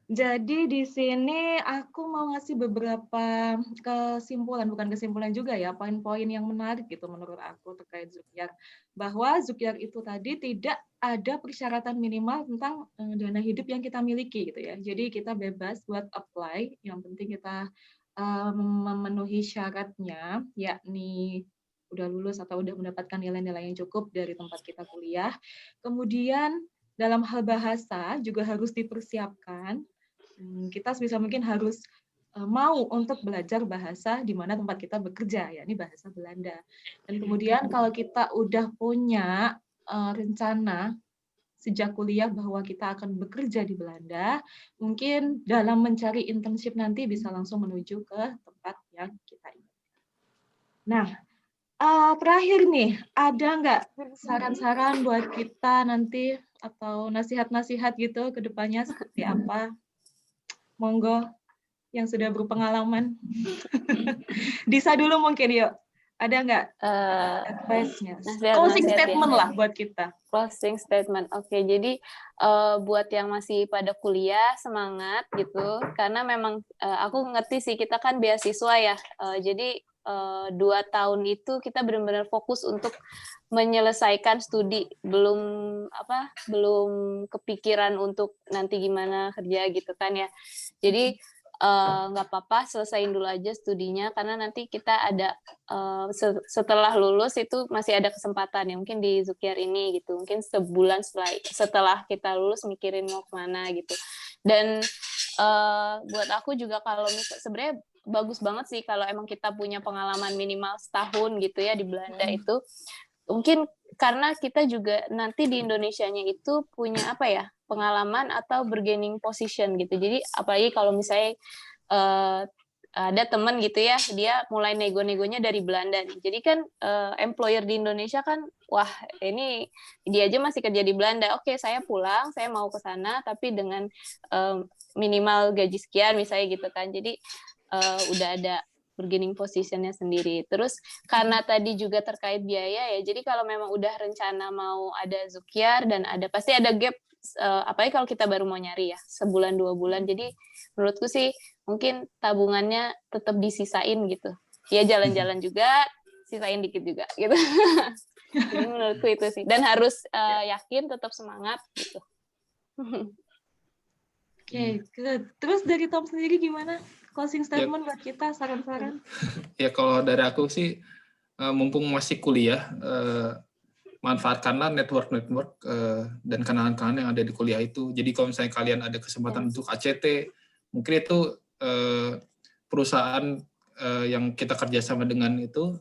Jadi di sini aku mau ngasih beberapa kesimpulan, bukan kesimpulan juga ya, poin-poin yang menarik gitu menurut aku terkait Zukyar. Bahwa Zukyar itu tadi tidak ada persyaratan minimal tentang dana hidup yang kita miliki gitu ya. Jadi kita bebas buat apply, yang penting kita memenuhi syaratnya, yakni udah lulus atau udah mendapatkan nilai-nilai yang cukup dari tempat kita kuliah. Kemudian dalam hal bahasa juga harus dipersiapkan. Kita sebisa mungkin harus mau untuk belajar bahasa di mana tempat kita bekerja, yakni bahasa Belanda. Dan kemudian kalau kita udah punya rencana sejak kuliah bahwa kita akan bekerja di Belanda, mungkin dalam mencari internship nanti bisa langsung menuju ke tempat yang kita ingin. Nah, terakhir nih, ada nggak saran-saran buat kita nanti atau nasihat-nasihat gitu ke depannya seperti apa? Monggo yang sudah berpengalaman. Disa dulu mungkin yuk. Ada nggak advice-nya? Closing statement lah buat kita. Closing statement. Oke, jadi buat yang masih pada kuliah semangat gitu, karena memang aku ngerti sih kita kan beasiswa ya. Jadi 2 tahun itu kita benar-benar fokus untuk menyelesaikan studi, belum kepikiran untuk nanti gimana kerja gitu kan ya. Jadi nggak apa-apa, selesain dulu aja studinya, karena nanti kita ada setelah lulus itu masih ada kesempatan ya, mungkin di Zukyar ini gitu, mungkin sebulan setelah kita lulus mikirin mau kemana gitu. Dan buat aku juga kalau sebenarnya bagus banget sih kalau emang kita punya pengalaman minimal setahun gitu ya di Belanda itu. Mungkin karena kita juga nanti di Indonesianya itu punya pengalaman atau bargaining position gitu. Jadi apalagi kalau misalnya ada teman gitu ya, dia mulai nego-negonya dari Belanda nih. Jadi kan employer di Indonesia kan, wah ini dia aja masih kerja di Belanda. Oke, saya pulang, saya mau ke sana, tapi dengan minimal gaji sekian misalnya gitu kan. Jadi udah ada bargaining position-nya sendiri. Terus karena tadi juga terkait biaya ya, jadi kalau memang udah rencana mau ada Zukyar dan pasti ada gap, apalagi kalau kita baru mau nyari ya, sebulan 2 bulan. Jadi menurutku sih mungkin tabungannya tetap disisain gitu. Ya jalan-jalan juga, sisain dikit juga gitu. Jadi menurutku itu sih. Dan harus yakin, tetap semangat gitu. Oke, terus dari Tom sendiri gimana? Closing statement buat kita, saran-saran? Ya kalau dari aku sih, mumpung masih kuliah, manfaatkanlah network dan kenalan-kenalan yang ada di kuliah itu. Jadi kalau misalnya kalian ada kesempatan untuk ACT, mungkin itu perusahaan yang kita kerjasama dengan itu,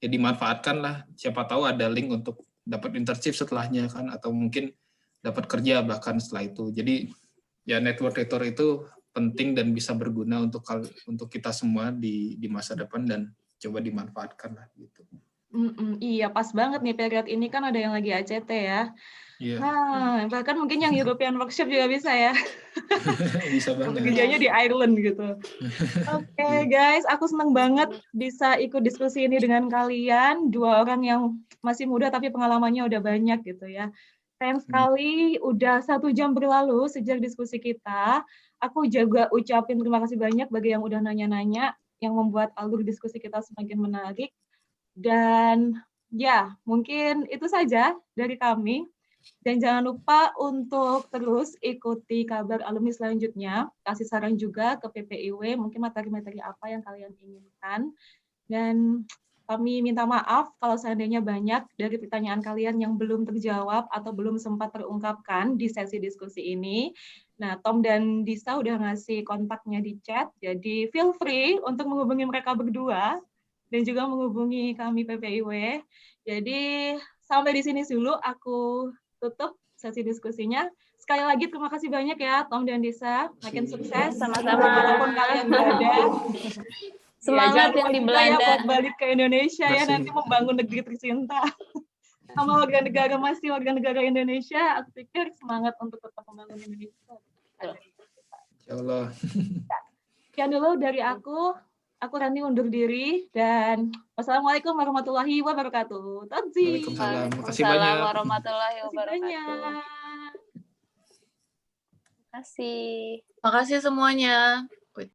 ya dimanfaatkanlah. Siapa tahu ada link untuk dapat internship setelahnya kan, atau mungkin dapat kerja bahkan setelah itu. Jadi ya network itu penting dan bisa berguna untuk kita semua di masa depan, dan coba dimanfaatkan lah gitu. Iya, pas banget nih periode ini kan ada yang lagi ACT ya. Iya. Nah, bahkan mungkin yang European Workshop juga bisa ya. Bisa banget. Kerjanya di Ireland gitu. Oke, guys, aku seneng banget bisa ikut diskusi ini dengan kalian. 2 orang yang masih muda tapi pengalamannya udah banyak gitu ya. Sayang sekali udah 1 jam berlalu sejak diskusi kita. Aku juga ucapin terima kasih banyak bagi yang udah nanya-nanya, yang membuat alur diskusi kita semakin menarik. Dan ya, mungkin itu saja dari kami. Dan jangan lupa untuk terus ikuti kabar alumni selanjutnya. Kasih saran juga ke PPIW, mungkin materi-materi apa yang kalian inginkan. Dan kami minta maaf kalau seandainya banyak dari pertanyaan kalian yang belum terjawab atau belum sempat terungkapkan di sesi diskusi ini. Nah, Tom dan Disa udah ngasih kontaknya di chat, jadi feel free untuk menghubungi mereka berdua dan juga menghubungi kami PPIW. Jadi sampai di sini dulu aku tutup sesi diskusinya. Sekali lagi terima kasih banyak ya Tom dan Disa. Makin sukses. Sama-sama. Walaupun kalian berada. Semangat ya, yang di Belanda. Ya, buat balik ke Indonesia ya, nanti membangun negeri tercinta. Sama warga negara Indonesia, aku pikir semangat untuk tetap membangun Indonesia. Insya Allah. Ya. Sekian dulu dari aku. Aku Rani undur diri dan wassalamualaikum warahmatullahi wabarakatuh. Tanzi. Waalaikumsalam. Terima kasih banyak. Warahmatullahi wabarakatuh. kasih. Makasih semuanya.